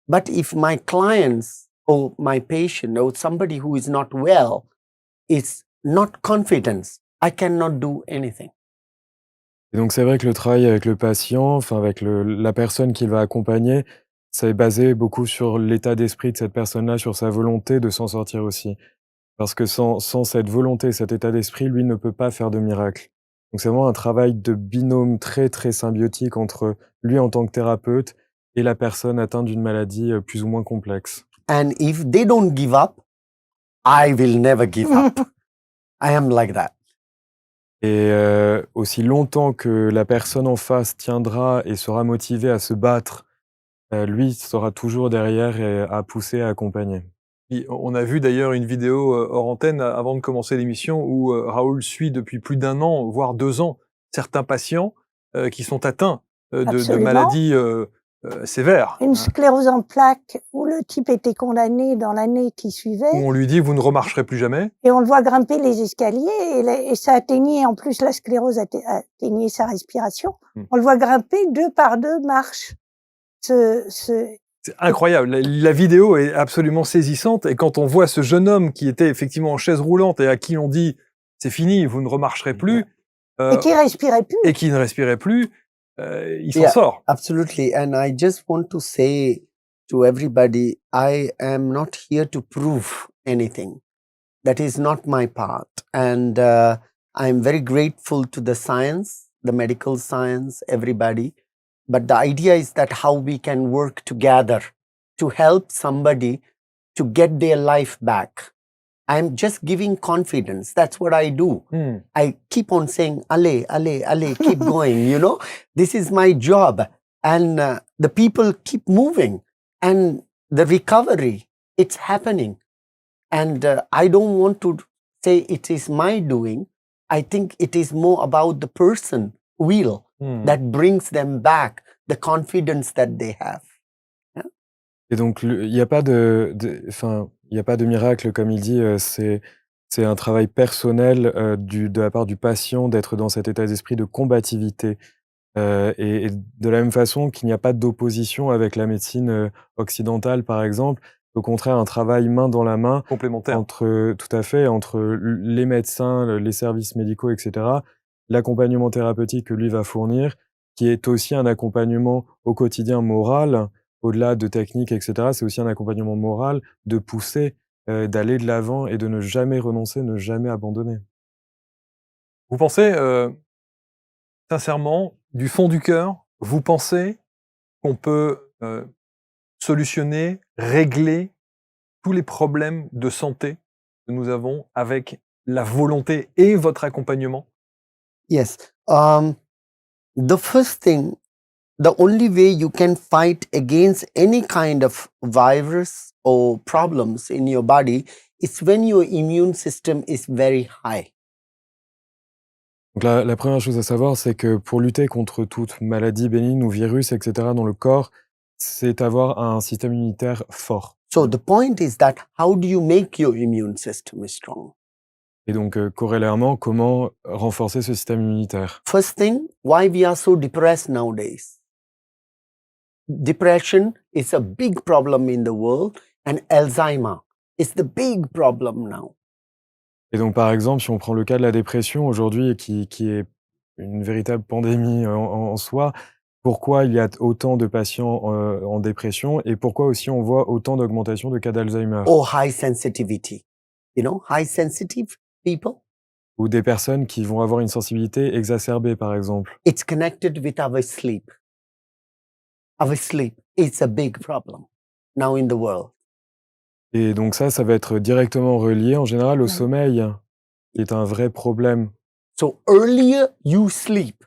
But if my clients or my patient or somebody who is not well is not confident, I cannot do anything. Et donc c'est vrai que le travail avec le patient, enfin avec la personne qu'il va accompagner, ça est basé beaucoup sur l'état d'esprit de cette personne-là, sur sa volonté de s'en sortir aussi. Parce que sans cette volonté, cet état d'esprit, lui ne peut pas faire de miracle. Donc c'est vraiment un travail de binôme très, très symbiotique entre lui en tant que thérapeute et la personne atteinte d'une maladie, plus ou moins complexe. And if they don't give up, I will never give up. I am like that. Et aussi longtemps que la personne en face tiendra et sera motivée à se battre, lui sera toujours derrière et à pousser, à accompagner. On a vu d'ailleurs une vidéo hors antenne avant de commencer l'émission où Raoul suit depuis plus d'1 an, voire 2 ans, certains patients qui sont atteints de Absolument. maladies sévères. Une sclérose en plaques où le type était condamné dans l'année qui Où suivait, on lui dit vous ne remarcherez plus jamais. et on le voit grimper les escaliers, et ça atteignait, en plus la sclérose atteignait sa respiration. On le voit grimper 2 par 2 marches. C'est incroyable. La vidéo est absolument saisissante. Et quand on voit ce jeune homme qui était effectivement en chaise roulante et à qui on dit c'est fini, vous ne remarcherez plus, Et qui respirait plus. et qui ne respirait plus, il s'en Yeah. sort. Absolutely. And I just want to say to everybody, I am not here to prove anything. That is not my part. And I'm very grateful to the science, the medical science, everybody. But the idea is that how we can work together to help somebody to get their life back. I'm just giving confidence. That's what I do. I keep on saying, allez, allez, allez, keep going, you know. This is my job. And the people keep moving. And the recovery, it's happening. And I don't want to say it is my doing. I think it is more about the person will that brings them back the confidence that they have. Et donc il n'y a pas enfin, il n'y a pas de miracle comme il dit, c'est un travail personnel, de la part du patient d'être dans cet état d'esprit de combativité, et de la même façon qu'il n'y a pas d'opposition avec la médecine, occidentale, par exemple. Au contraire, un travail main dans la main Complémentaire. tout à fait, entre les médecins, les services médicaux, et cetera, l'accompagnement thérapeutique que lui va fournir, qui est aussi un accompagnement au quotidien moral, au-delà de techniques, et cetera. C'est aussi un accompagnement moral de pousser, d'aller de l'avant et de ne jamais renoncer, ne jamais abandonner. Vous pensez, sincèrement, du fond du cœur, vous pensez qu'on peut solutionner, régler tous les problèmes de santé que nous avons avec la volonté et votre accompagnement? Yes. The first thing, the only way you can fight against any kind of virus or problems in your body is when your immune system is very high. Donc la première chose à savoir, c'est que pour lutter contre toute maladie bénigne ou virus, etc., dans le corps, c'est avoir un système immunitaire fort. So the point is that how do you make your immune system strong? Et donc, corollairement, comment renforcer ce système immunitaire? First thing, why we are so depressed nowadays? Depression is a big problem in the world, and Alzheimer is the big problem now. Et donc, par exemple, si on prend le cas de la dépression aujourd'hui, qui est une véritable pandémie en soi, pourquoi il y a autant de patients en dépression et pourquoi aussi on voit autant d'augmentation de cas d'Alzheimer? Or high sensitivity. You know, high sensitive people, Ou des personnes qui vont avoir une sensibilité exacerbée, par exemple. it's connected with our sleep. Our sleep is a big problem now in the world. Et donc ça va être directement relié en général au Ouais. sommeil, qui est un vrai problème. So earlier you sleep.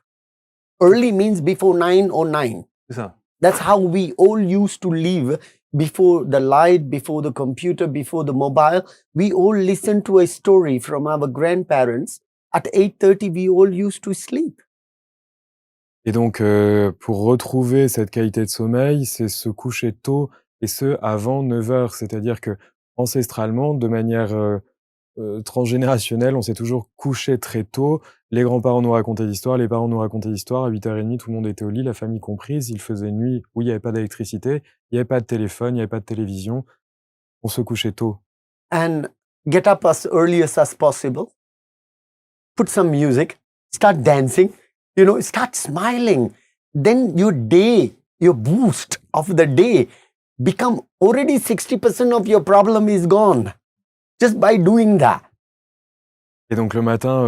Early means before 9 or 9. C'est ça. That's how we all used to live before the light, before the computer, before the mobile. We all listened to a story from our grandparents. At 8:30, we all used to sleep. Et donc, pour retrouver cette qualité de sommeil, c'est se coucher tôt et ce, avant 9h. C'est-à-dire que ancestralement, de manière transgénérationnelle, on s'est toujours couché très tôt. Les grands-parents nous racontaient l'histoire, les parents nous racontaient l'histoire. À 8h30, tout le monde était au lit, la famille comprise. Il faisait nuit où il n'y avait pas d'électricité, il n'y avait pas de téléphone, il n'y avait pas de télévision. On se couchait tôt. And get up as early as possible. Put some music. Start dancing. You know, start smiling. Then your day, your boost of the day become already 60% of your problem is gone. Just by doing that. Et donc le matin,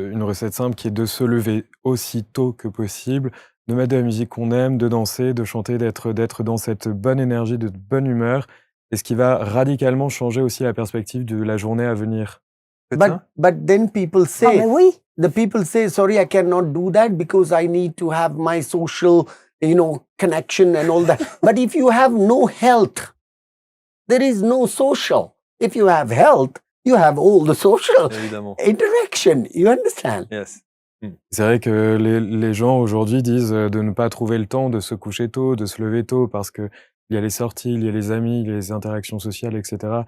une recette simple qui est de se lever aussi tôt que possible, de mettre de la musique qu'on aime, de danser, de chanter, d'être dans cette bonne énergie, de bonne humeur, et ce qui va radicalement changer aussi la perspective de la journée à venir. Faites But ça? but then people Ah, say, mais oui, the people say, sorry, I cannot do that because I need to have my social, connection and all that. But if you have no health, there is no social. If you have health, you have all the social Évidemment. interaction. You understand? Yes. C'est vrai que les gens aujourd'hui disent de ne pas trouver le temps de se coucher tôt, de se lever tôt, parce qu'il y a les sorties, il y a les amis, il y a les interactions sociales, etc.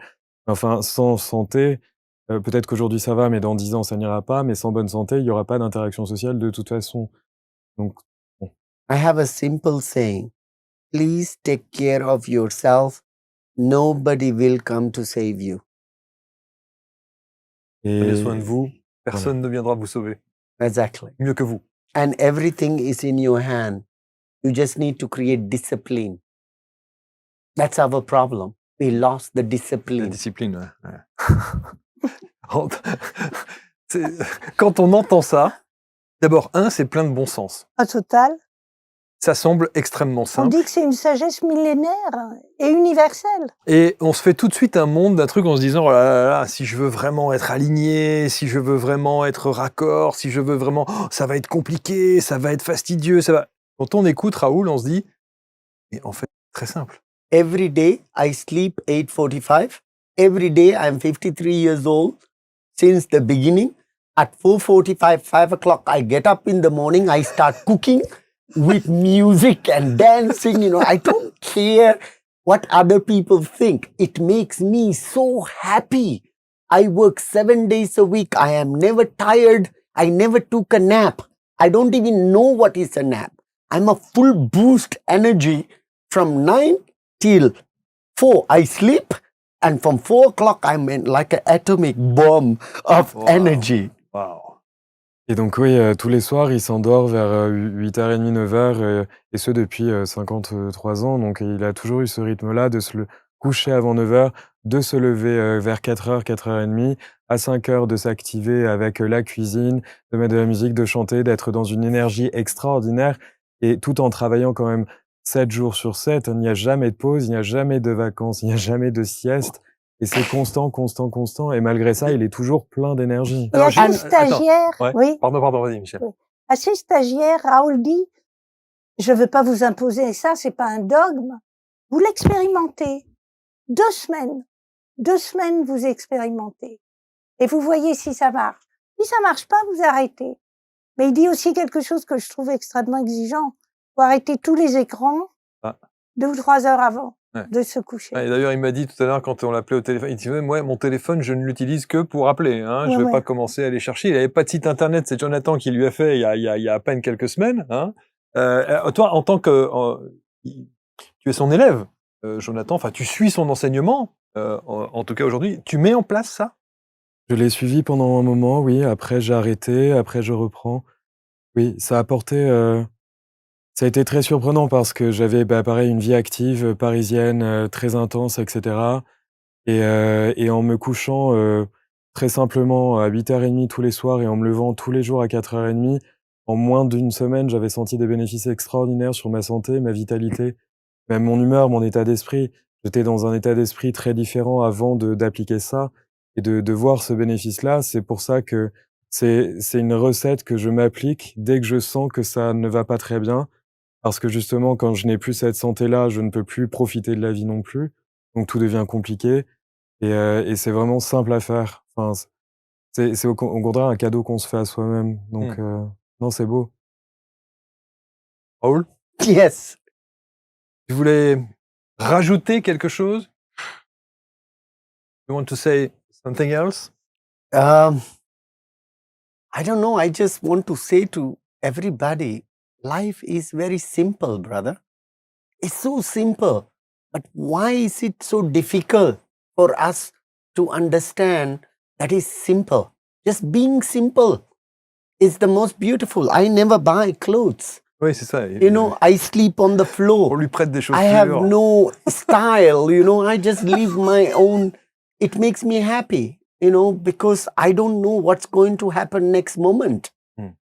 Enfin, sans santé, peut-être qu'aujourd'hui ça va, mais dans 10 ans ça n'ira pas, mais sans bonne santé, il n'y aura pas d'interaction sociale de toute façon. Donc, I have a simple saying. Please take care of yourself. Nobody will come to save you. Prenez soin de et vous. Personne ne viendra vous sauver. Exactly. Mieux que vous. And everything is in your hand. You just need to create discipline. That's our problem. We lost the La discipline. discipline, ouais. Quand on entend ça, d'abord, c'est plein de bon sens. au total. Ça semble extrêmement On simple. dit que c'est une sagesse millénaire et universelle. Et on se fait tout de suite un monde d'un truc en se disant, oh là là là, si je veux vraiment être aligné, si je veux vraiment être raccord, si je veux vraiment, ça va être compliqué, ça va être fastidieux, ça va. Quand on écoute Raoul, on se dit, mais en fait, c'est très simple. Every day I sleep 8:45. Every day I'm 53 years old. Since the beginning, at 4:45, 5 o'clock, I get up in the morning. I start cooking with music and dancing. I don't care what other people think. It makes me so happy. I work 7 days a week. I am never tired. I never took a nap. I don't even know what is a nap. I'm a full boost energy from 9 till 4. I sleep, and from 4 o'clock, I'm in like an atomic bomb of Wow. energy. Waouh. Et donc oui, tous les soirs, il s'endort vers 8h30, 9h, et ce depuis 53 ans. Donc il a toujours eu ce rythme-là de se coucher avant 9h, de se lever vers 4h, 4h30, à 5h de s'activer avec la cuisine, de mettre de la musique, de chanter, d'être dans une énergie extraordinaire, et tout en travaillant quand même 7 jours sur 7. Il n'y a jamais de pause, il n'y a jamais de vacances, il n'y a jamais de sieste. Et c'est constant, constant, constant. Et malgré ça, il est toujours plein d'énergie. Et à ces stagiaires, ouais. oui. Pardon, vas-y, Michel. Oui. À ces stagiaires, Raoul dit, je veux pas vous imposer ça, c'est pas un dogme. Vous l'expérimentez. 2 semaines. 2 semaines, vous expérimentez. Et vous voyez si ça marche. Si ça marche pas, vous arrêtez. Mais il dit aussi quelque chose que je trouve extrêmement exigeant. Faut arrêter tous les écrans 2 ou 3 heures avant de se coucher. Et d'ailleurs, il m'a dit tout à l'heure, quand on l'appelait au téléphone, il disait, moi, mon téléphone, je ne l'utilise que pour appeler. Hein. Je ne vais pas commencer à aller chercher. Il n'avait pas de site internet. C'est Jonathan qui lui a fait il y a à peine quelques semaines. Hein. Toi, en tant que... tu es son élève, Jonathan, enfin, tu suis son enseignement, en tout cas aujourd'hui. Tu mets en place ça? Je l'ai suivi pendant un moment, oui. Après, j'ai arrêté. Après, je reprends. Oui, ça a apporté... Ça a été très surprenant parce que j'avais, pareil, une vie active, parisienne, très intense, etc. Et en me couchant très simplement à 8h30 tous les soirs et en me levant tous les jours à 4h30, en moins d'une semaine, j'avais senti des bénéfices extraordinaires sur ma santé, ma vitalité, même mon humeur, mon état d'esprit. J'étais dans un état d'esprit très différent avant d'appliquer ça et de voir ce bénéfice-là. C'est pour ça que c'est une recette que je m'applique dès que je sens que ça ne va pas très bien. Parce que justement, quand je n'ai plus cette santé-là, je ne peux plus profiter de la vie non plus. Donc tout devient compliqué. Et c'est vraiment simple à faire. Enfin, c'est au contraire un cadeau qu'on se fait à soi-même. Donc non, c'est beau. Raoul? Yes. Tu voulais rajouter quelque chose? You want to say something else? I don't know. I just want to say to everybody, life is very simple, brother. It's so simple. But why is it so difficult for us to understand that is simple? Just being simple is the most beautiful. I never buy clothes. Oui, c'est ça. You know, I sleep on the floor. On lui prête des chaussures. I have no style, you know, I just live my own. It makes me happy, you know, because I don't know what's going to happen next moment.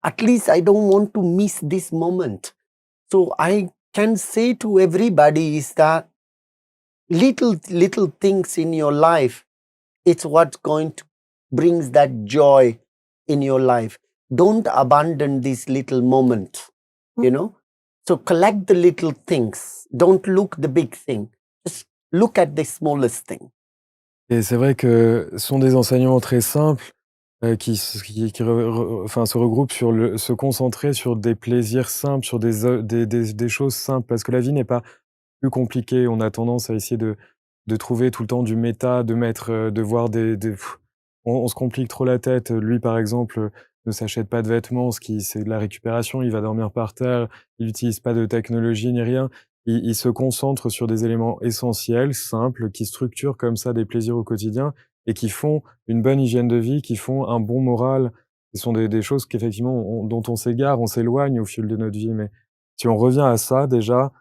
At least I don't want to miss this moment. So I can say to everybody is that little things in your life, it's what's going to brings that joy in your life. Don't abandon this little moment, you know. So collect the little things. Don't look the big thing. Just look at the smallest thing. Et c'est vrai que ce sont des enseignements très simples qui se regroupent sur se concentrer sur des plaisirs simples, sur des choses simples. Parce que la vie n'est pas plus compliquée. On a tendance à essayer de trouver tout le temps du méta, de voir on se complique trop la tête. Lui, par exemple, ne s'achète pas de vêtements, c'est de la récupération. Il va dormir par terre. Il n'utilise pas de technologie ni rien. Il se concentre sur des éléments essentiels, simples, qui structurent comme ça des plaisirs au quotidien et qui font une bonne hygiène de vie, qui font un bon moral. Ce sont des choses qu'effectivement, dont on s'égare, on s'éloigne au fil de notre vie. Mais si on revient à ça, déjà,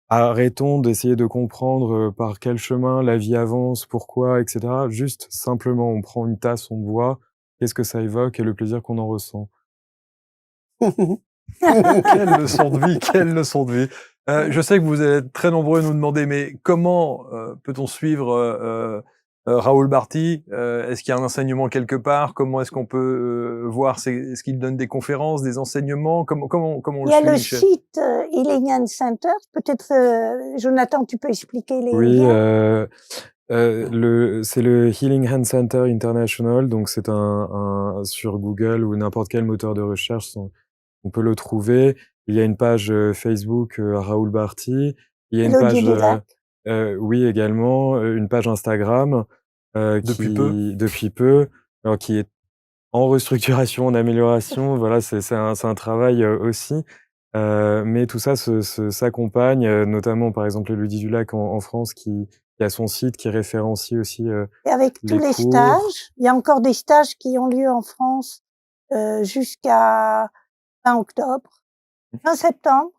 arrêtons d'essayer de comprendre par quel chemin la vie avance, pourquoi, etc. Juste, simplement, on prend une tasse, on boit, qu'est-ce que ça évoque et le plaisir qu'on en ressent. Quelle leçon de vie, quelle leçon de vie. Je sais que vous êtes très nombreux à nous demander, mais comment peut-on suivre Raoul Barti? Est-ce qu'il y a un enseignement quelque part? Comment est-ce qu'on peut voir? Est-ce qu'il donne des conférences, des enseignements? Comment on le suit? Il y a le Michel site Healing and Center. Peut-être, Jonathan, tu peux expliquer les liens. C'est le Healing Hand Center International, donc c'est sur Google ou n'importe quel moteur de recherche, on peut le trouver. Il y a une page Facebook Raoul Barti. Il y a une page, oui également, une page Instagram depuis peu, alors qui est en restructuration, en amélioration. Voilà, c'est un travail aussi. Mais tout ça s'accompagne, notamment par exemple Elodie Dulac en France qui a son site qui référencie aussi et avec tous les stages, il y a encore des stages qui ont lieu en France jusqu'à fin octobre, fin septembre,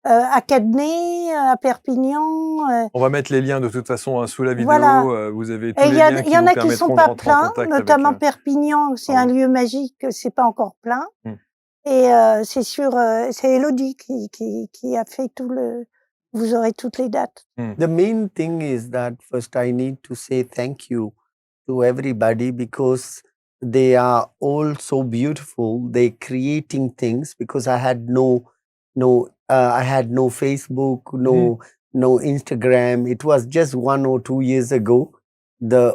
à Cadenet, à Perpignan. On va mettre les liens de toute façon sous la vidéo. Voilà. Vous avez tous les liens qui vous permettront de rentrer en contact. Il y en a qui sont pas pleins, notamment Perpignan, c'est un lieu magique, c'est pas encore plein. Et c'est Élodie qui a fait tout le... Vous aurez toutes les dates. The main thing is that first I need to say thank you to everybody because they are all so beautiful. They're creating things because I had no Facebook, no Instagram. It was just 1 or 2 years ago.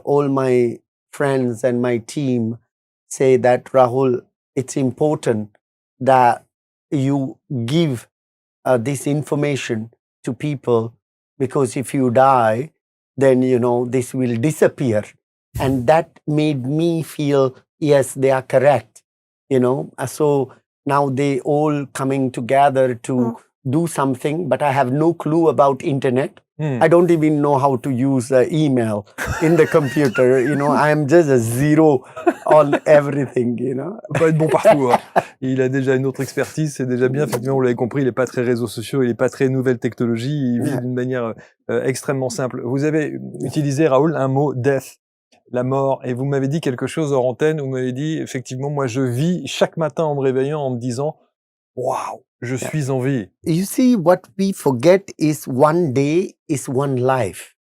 All my friends and my team say that, Rahul, it's important that you give this information to people, because if you die, then this will disappear. And that made me feel, yes, they are correct. So now they all coming together to do something, but I have no clue about internet. I don't even know how to use email in the computer. I am just a zero on everything. On peut être bon partout. Hein. Il a déjà une autre expertise, c'est déjà bien. Effectivement, vous l'avez compris, il n'est pas très réseaux sociaux, il n'est pas très nouvelles technologies, il vit d'une manière extrêmement simple. Vous avez utilisé, Raoul, un mot death, la mort, et vous m'avez dit quelque chose hors antenne. Vous m'avez dit, effectivement, moi, je vis chaque matin en me réveillant en me disant, waouh, je suis en vie. You see, what we forget is one day is one life.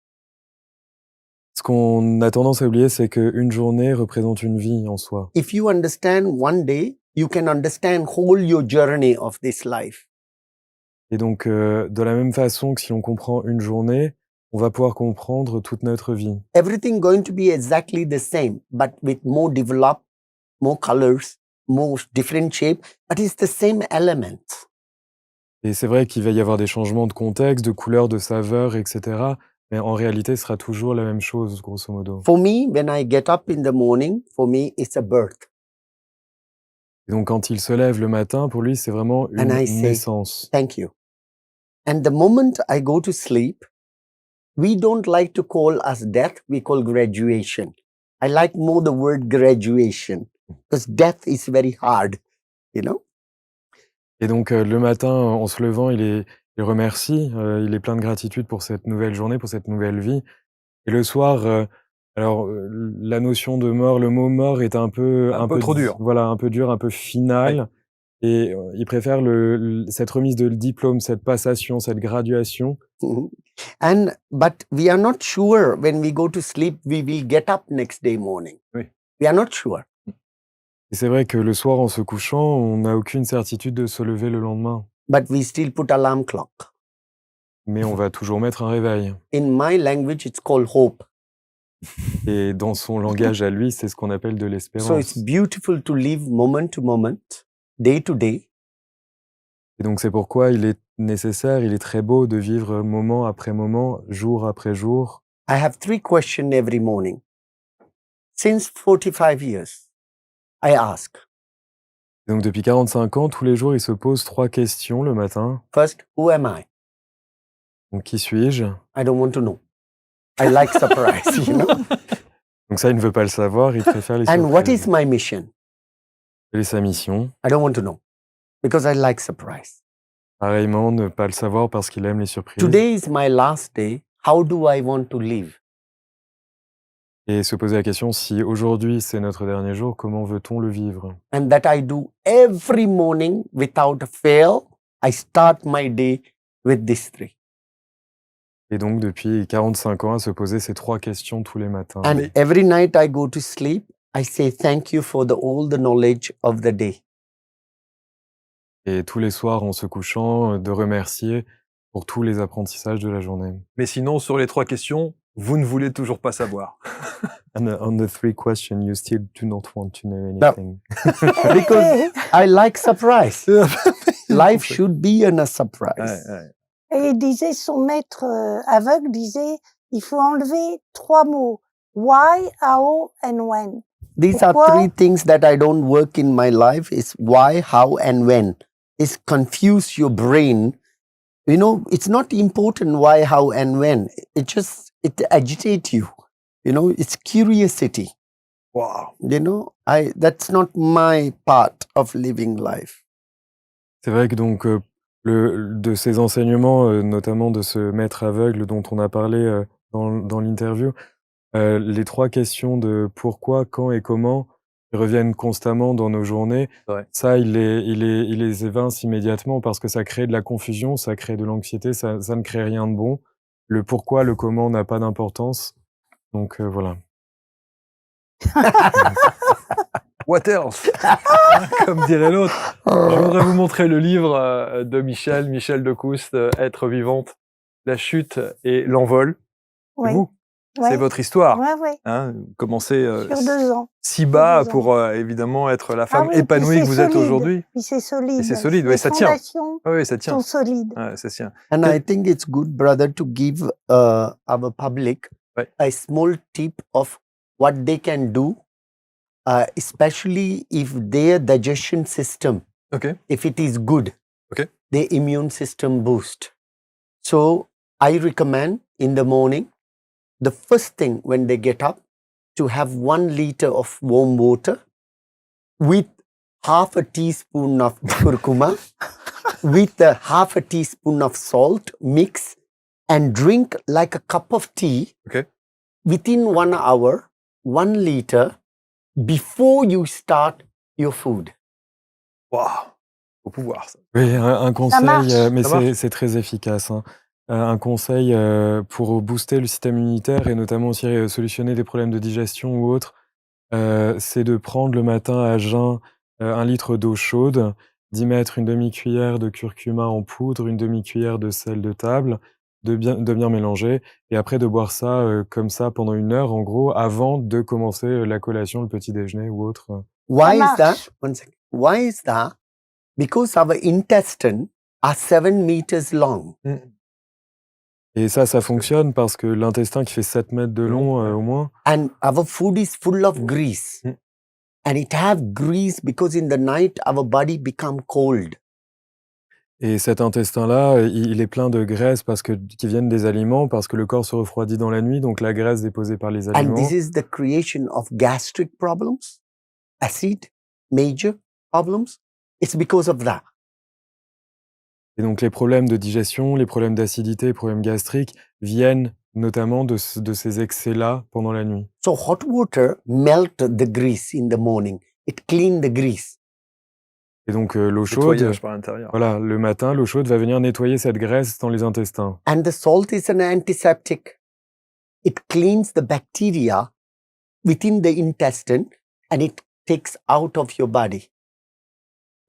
Ce qu'on a tendance à oublier, c'est qu'une journée représente une vie en soi. If you understand one day, you can understand whole your journey of this life. Et donc, de la même façon que si on comprend une journée, on va pouvoir comprendre toute notre vie. Everything going to be exactly the same, but with more developed, more colors, more different shape, but it's the same element. Et c'est vrai qu'il va y avoir des changements de contexte, de couleurs, de saveurs, etc. Mais en réalité, ce sera toujours la même chose, grosso modo. For me, when I get up in the morning, for me, it's a birth. Et donc, quand il se lève le matin, pour lui, c'est vraiment une naissance. Thank you. And the moment I go to sleep, we don't like to call us death, we call graduation. I like more the word graduation, because death is very hard, Et donc, le matin, en se levant, il remercie, il est plein de gratitude pour cette nouvelle journée, pour cette nouvelle vie. Et le soir, la notion de mort, le mot mort est un peu trop dur. Voilà, un peu dur, un peu final. Ouais. Et il préfère cette remise de diplôme, cette passation, cette graduation. But we are not sure when we go to sleep, we will get up next day morning. Oui. We are not sure. Et c'est vrai que le soir, en se couchant, on n'a aucune certitude de se lever le lendemain. But we still put alarm clock. Mais on va toujours mettre un réveil. In my language, it's called hope. Et dans son langage à lui, c'est ce qu'on appelle de l'espérance. So it's beautiful to live moment to moment, day to day. Et donc c'est pourquoi il est nécessaire, il est très beau de vivre moment après moment, jour après jour. I have 3 questions every morning. Since 45 years. I ask. Donc depuis 45 ans, tous les jours, il se pose 3 questions le matin. First, who am I? Donc qui suis-je? I don't want to know. I like surprise, Donc ça, il ne veut pas le savoir, il préfère les surprises. And what is my mission? Quelle est sa mission? I don't want to know, because I like surprise. Pareillement, ne pas le savoir parce qu'il aime les surprises. Today is my last day. How do I want to live? Et se poser la question, si aujourd'hui c'est notre dernier jour, comment veut-on le vivre? And that I do every morning without fail. I start my day with these 3. Et donc depuis 45 ans, à se poser ces 3 questions tous les matins. And every night I go to sleep, I say thank you for all the knowledge of the day. Et tous les soirs, en se couchant, de remercier pour tous les apprentissages de la journée. Mais sinon, sur les 3 questions, vous ne voulez toujours pas savoir. And on the 3 questions, you still do not want to know anything. No. Because I like surprise. Life should be a surprise. Ouais. Et il disait, son maître aveugle disait, il faut enlever 3 mots. Why, how and when. These are 3 things that I don't work in my life is why, how and when. It's confuse your brain. It's not important why, how and when. It agitates you. It's curiosity. Wow. That's not my part of living life. C'est vrai que donc de ces enseignements, notamment de ce maître aveugle dont on a parlé dans l'interview, les 3 questions de pourquoi, quand et comment reviennent constamment dans nos journées, Ouais. ça, il les évince immédiatement parce que ça crée de la confusion, ça crée de l'anxiété, ça ne crée rien de bon. Le pourquoi, le comment n'a pas d'importance. Donc voilà. What else? Comme dirait l'autre. Je voudrais vous montrer le livre de Michel de Coust, Être vivante, la chute et l'envol. Oui. Vous, Ouais. c'est votre histoire. Ouais, ouais. Hein, vous commencez Sur 2 ans. si bas 2 ans. pour évidemment être la femme Ah oui, puis épanouie c'est que vous êtes solide. aujourd'hui. Puis c'est solide. Et c'est solide, Les ouais, ça tient. fondations Oui, ça tient. sont solides. Ouais, ça tient. And Que- I think it's good, brother, to give our public Ouais. a small tip of what they can do, especially if their digestion system, Ok. if it is good, Okay. their immune system boost. So I recommend in the morning, the first thing when they get up, to have 1 liter of warm water with half a teaspoon of curcuma, with half a teaspoon of salt, mix and drink like a cup of tea. Okay. Within 1 hour, 1 liter before you start your food. Waouh, faut pouvoir ça. Oui, un conseil, marche. mais Ça marche. c'est très efficace, hein. Un conseil pour booster le système immunitaire et notamment aussi solutionner des problèmes de digestion ou autres, c'est de prendre le matin à jeun 1 litre d'eau chaude, d'y mettre une demi-cuillère de curcuma en poudre, une demi-cuillère de sel de table, de bien mélanger et après de boire ça comme ça pendant 1 heure en gros, avant de commencer la collation, le petit déjeuner ou autre. Why is that? marche. One second. Why is that? Because our intestine are 7 meters long. Et ça fonctionne parce que l'intestin qui fait 7 mètres de long Ouais. au moins. And our food is full of grease. Mm. And it have grease because in the night our body become cold. Et cet intestin-là, il est plein de graisse qui viennent des aliments, parce que le corps se refroidit dans la nuit, donc la graisse déposée par les And aliments. this is the creation of gastric problems, acid, major problems. It's because of that. Et donc les problèmes de digestion, les problèmes d'acidité, les problèmes gastriques viennent notamment de ces excès-là pendant la nuit. So hot water melt the grease in the morning. It clean the grease. Et donc l'eau chaude, Nettoyage par l'intérieur. voilà, le matin, l'eau chaude va venir nettoyer cette graisse dans les intestins. And the salt is an antiseptic. It cleans the bacteria within the intestine and it takes out of your body.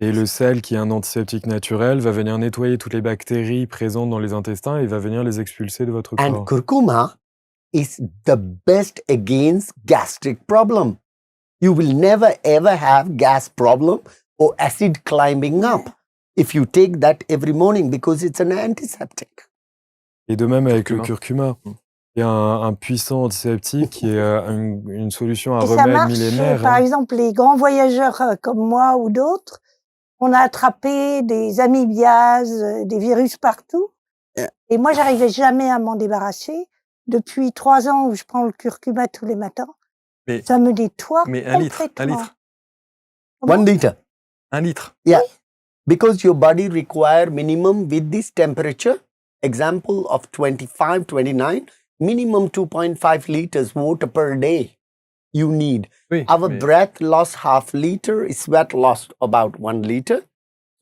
Et le sel, qui est un antiseptique naturel, va venir nettoyer toutes les bactéries présentes dans les intestins et va venir les expulser de votre And corps. curcuma is the best against gastric problem. You will never ever have gas problem or acid climbing up if you take that every morning because it's an antiseptic. Et de même avec le Curcuma. curcuma. Il y a un puissant antiseptique qui est une solution, un Et ça remède marche, millénaire. par hein. exemple, les grands voyageurs comme moi ou d'autres, on a attrapé des amibiases, des virus partout. Et moi, j'arrivais jamais à m'en débarrasser. Depuis 3 ans où je prends le curcuma tous les matins, Mais- ça me nettoie Mais 1 litre, complètement. 1 litre, Comment? 1 liter. 1 litre. Yeah. Because your body require minimum with this temperature, example of 25, 29, minimum 2.5 liters water per day you need. Oui, Our mais- breath loss half liter, sweat lost about 1 liter.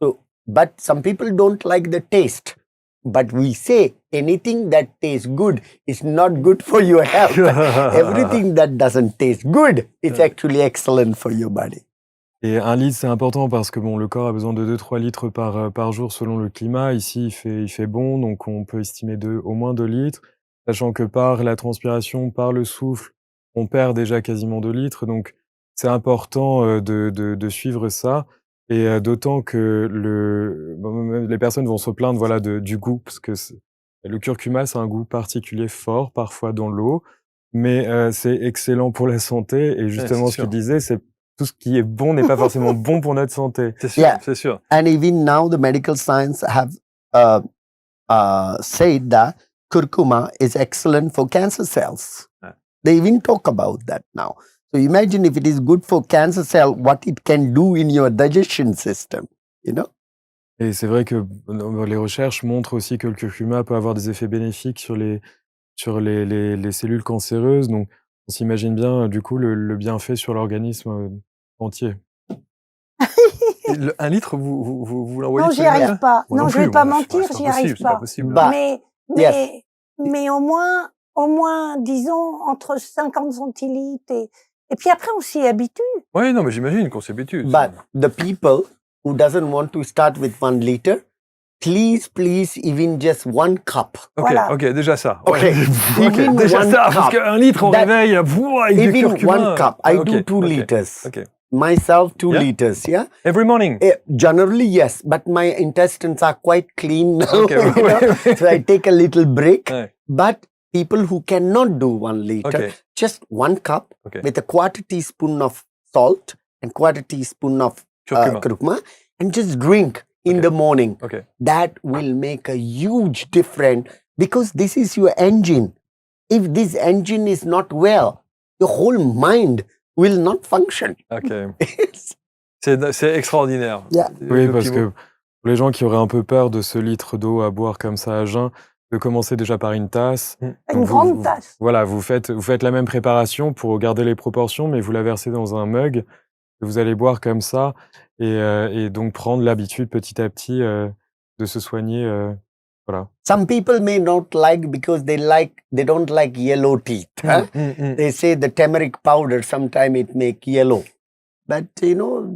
So, but some people don't like the taste. But we say anything that tastes good is not good for your health. Everything that doesn't taste good is actually excellent for your body. Et 1 litre, c'est important parce que bon, le corps a besoin de 2-3 litres par jour selon le climat. Ici, il fait bon, donc on peut estimer au moins 2 litres, sachant que par la transpiration, par le souffle, on perd déjà quasiment 2 litres. Donc, c'est important de suivre ça. Et d'autant que les personnes vont se plaindre voilà, du goût, parce que le curcuma, c'est un goût particulier fort, parfois dans l'eau, mais c'est excellent pour la santé. Et justement, c'est ce qu'il sûr. disait, c'est tout ce qui est bon n'est pas forcément bon pour notre santé. C'est sûr, Yeah. c'est sûr. And even now, the medical science have said that curcuma is excellent for cancer cells. Yeah. They even talk about that now. So imagine if it is good for cancer cell, what it can do in your digestion system, you know? Et c'est vrai que les recherches montrent aussi que le curcuma peut avoir des effets bénéfiques sur les cellules cancéreuses. Donc, on s'imagine bien, du coup, le bienfait sur l'organisme entier. Un litre, vous l'envoyez Non, tous j'y les matins? arrive pas. Moi Non, non je vais plus, pas moi, mentir, c'est j'y pas arrive possible, c'est pas pas. possible. Bah, Mais au moins, disons, entre 50 centilitres et puis après, on s'y habitue. Oui, non, mais j'imagine qu'on s'habitue. But the people who doesn't want to start with 1 liter, please, even just 1 cup. Ok, Voilà. ok, déjà ça. Ok. Ouais. Ok, Even déjà one ça, parce cup. qu'un litre au That- réveil, avec du Even curcuma. 1 cup. I Ok, do 2 ok, liters. ok. Myself, 2 Yeah. liters, yeah? Every morning. Generally, yes, but my intestines are quite clean now. Ok, you know, ouais. so I take a little break. Ouais. But people who cannot do 1 liter, Ok, just 1 cup ok. with a quarter teaspoon of salt and quarter teaspoon of Curcuma. curcuma and just drink in Okay. the morning. Ok. That will make a huge difference because this is your engine. If this engine is not well, your whole mind will not function. Ok. C'est extraordinaire. Yeah. Oui, Le parce pivot. que pour les gens qui auraient un peu peur de ce litre d'eau à boire comme ça à jeun, de commencer déjà par une tasse. Mm. Une Donc grande tasse. Voilà, vous faites la même préparation pour garder les proportions, mais vous la versez dans un mug que vous allez boire comme ça et donc prendre l'habitude petit à petit de se soigner. Voilà. Some people may not like because they don't like yellow teeth. Huh? They say the turmeric powder sometimes it make yellow. But you know,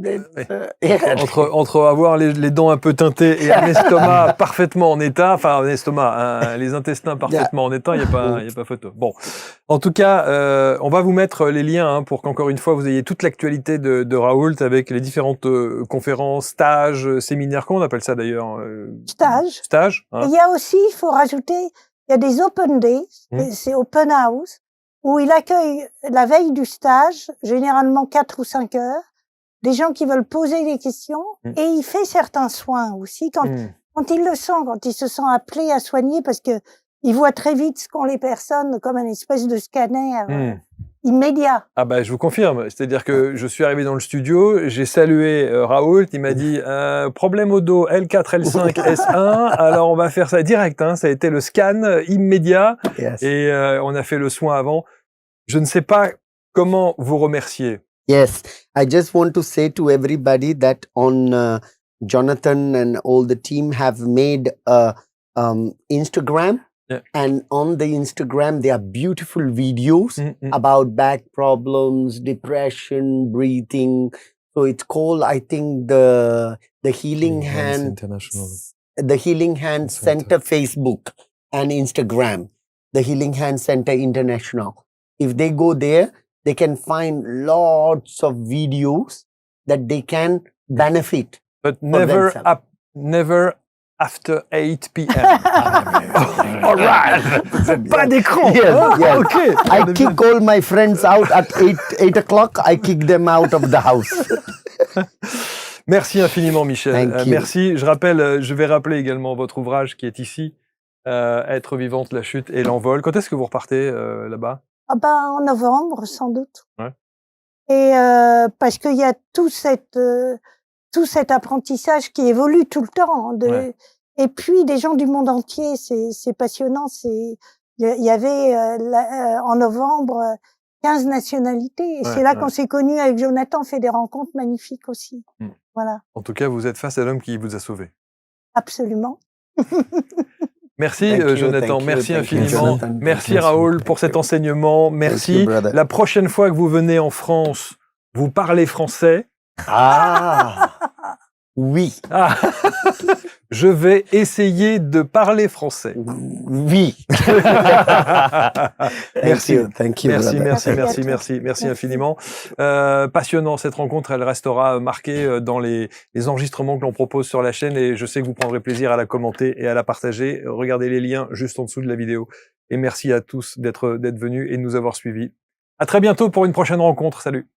yeah. Entre avoir les dents un peu teintées et un estomac parfaitement en état, enfin un estomac, les intestins parfaitement en état, il n'y a pas photo. Bon, en tout cas, on va vous mettre les liens pour qu'encore une fois vous ayez toute l'actualité de Raoult avec les différentes conférences, stages, séminaires, comment on appelle ça d'ailleurs Stage. Stage. Et il y a aussi, il faut rajouter, il y a des open days, c'est open house, où il accueille la veille du stage, généralement 4 ou 5 heures, des gens qui veulent poser des questions, et il fait certains soins aussi quand il le sent, quand il se sent appelé à soigner, parce que il voit très vite ce qu'ont les personnes, comme une espèce de scanner immédiat. Ah bah je vous confirme, c'est-à-dire que je suis arrivé dans le studio, j'ai salué Raoult, il m'a dit problème au dos L4, L5, S1, alors on va faire ça direct, ça a été le scan immédiat Yes. et on a fait le soin avant. Je ne sais pas comment vous remercier. Yes, I just want to say to everybody that on Jonathan and all the team have made a Instagram. Yeah. And on the Instagram, there are beautiful videos about back problems, depression, breathing. So it's called, I think, the Healing Hand, International. the Healing Hand Center Facebook and Instagram, the Healing Hand Center International. If they go there, they can find lots of videos that they can benefit. But never themselves. never after 8 p.m. All right. Pas d'écran. Yes, yes. Ok. I kick all my friends out at 8 o'clock. I kick them out of the house. Merci infiniment, Michel. Thank you. Merci. Je rappelle, je vais rappeler également votre ouvrage qui est ici, Être vivante, la chute et l'envol. Quand est-ce que vous repartez là-bas? Ah ben, en novembre, sans doute. Ouais. Et parce qu'il y a tout cet apprentissage qui évolue tout le temps. Ouais. Et puis, des gens du monde entier, c'est passionnant. Il y avait en novembre 15 nationalités. Et c'est là qu'on s'est connus avec Jonathan, fait des rencontres magnifiques aussi. Voilà. En tout cas, vous êtes face à l'homme qui vous a sauvé. Absolument. Merci Thank you, Jonathan, thank you, merci thank you, infiniment. Jonathan. Merci Merci. Raoult pour cet enseignement. Merci. you, brother. La prochaine fois que vous venez en France, vous parlez français. Ah, oui, Ah. Je vais essayer de parler français. oui. Merci. Thank you, Merci, brother. merci, Merci à merci, toi. merci, merci Merci. infiniment. Passionnant cette rencontre, elle restera marquée dans les enregistrements que l'on propose sur la chaîne et je sais que vous prendrez plaisir à la commenter et à la partager. Regardez les liens juste en dessous de la vidéo. Et merci à tous d'être venus et de nous avoir suivis. À très bientôt pour une prochaine rencontre. Salut.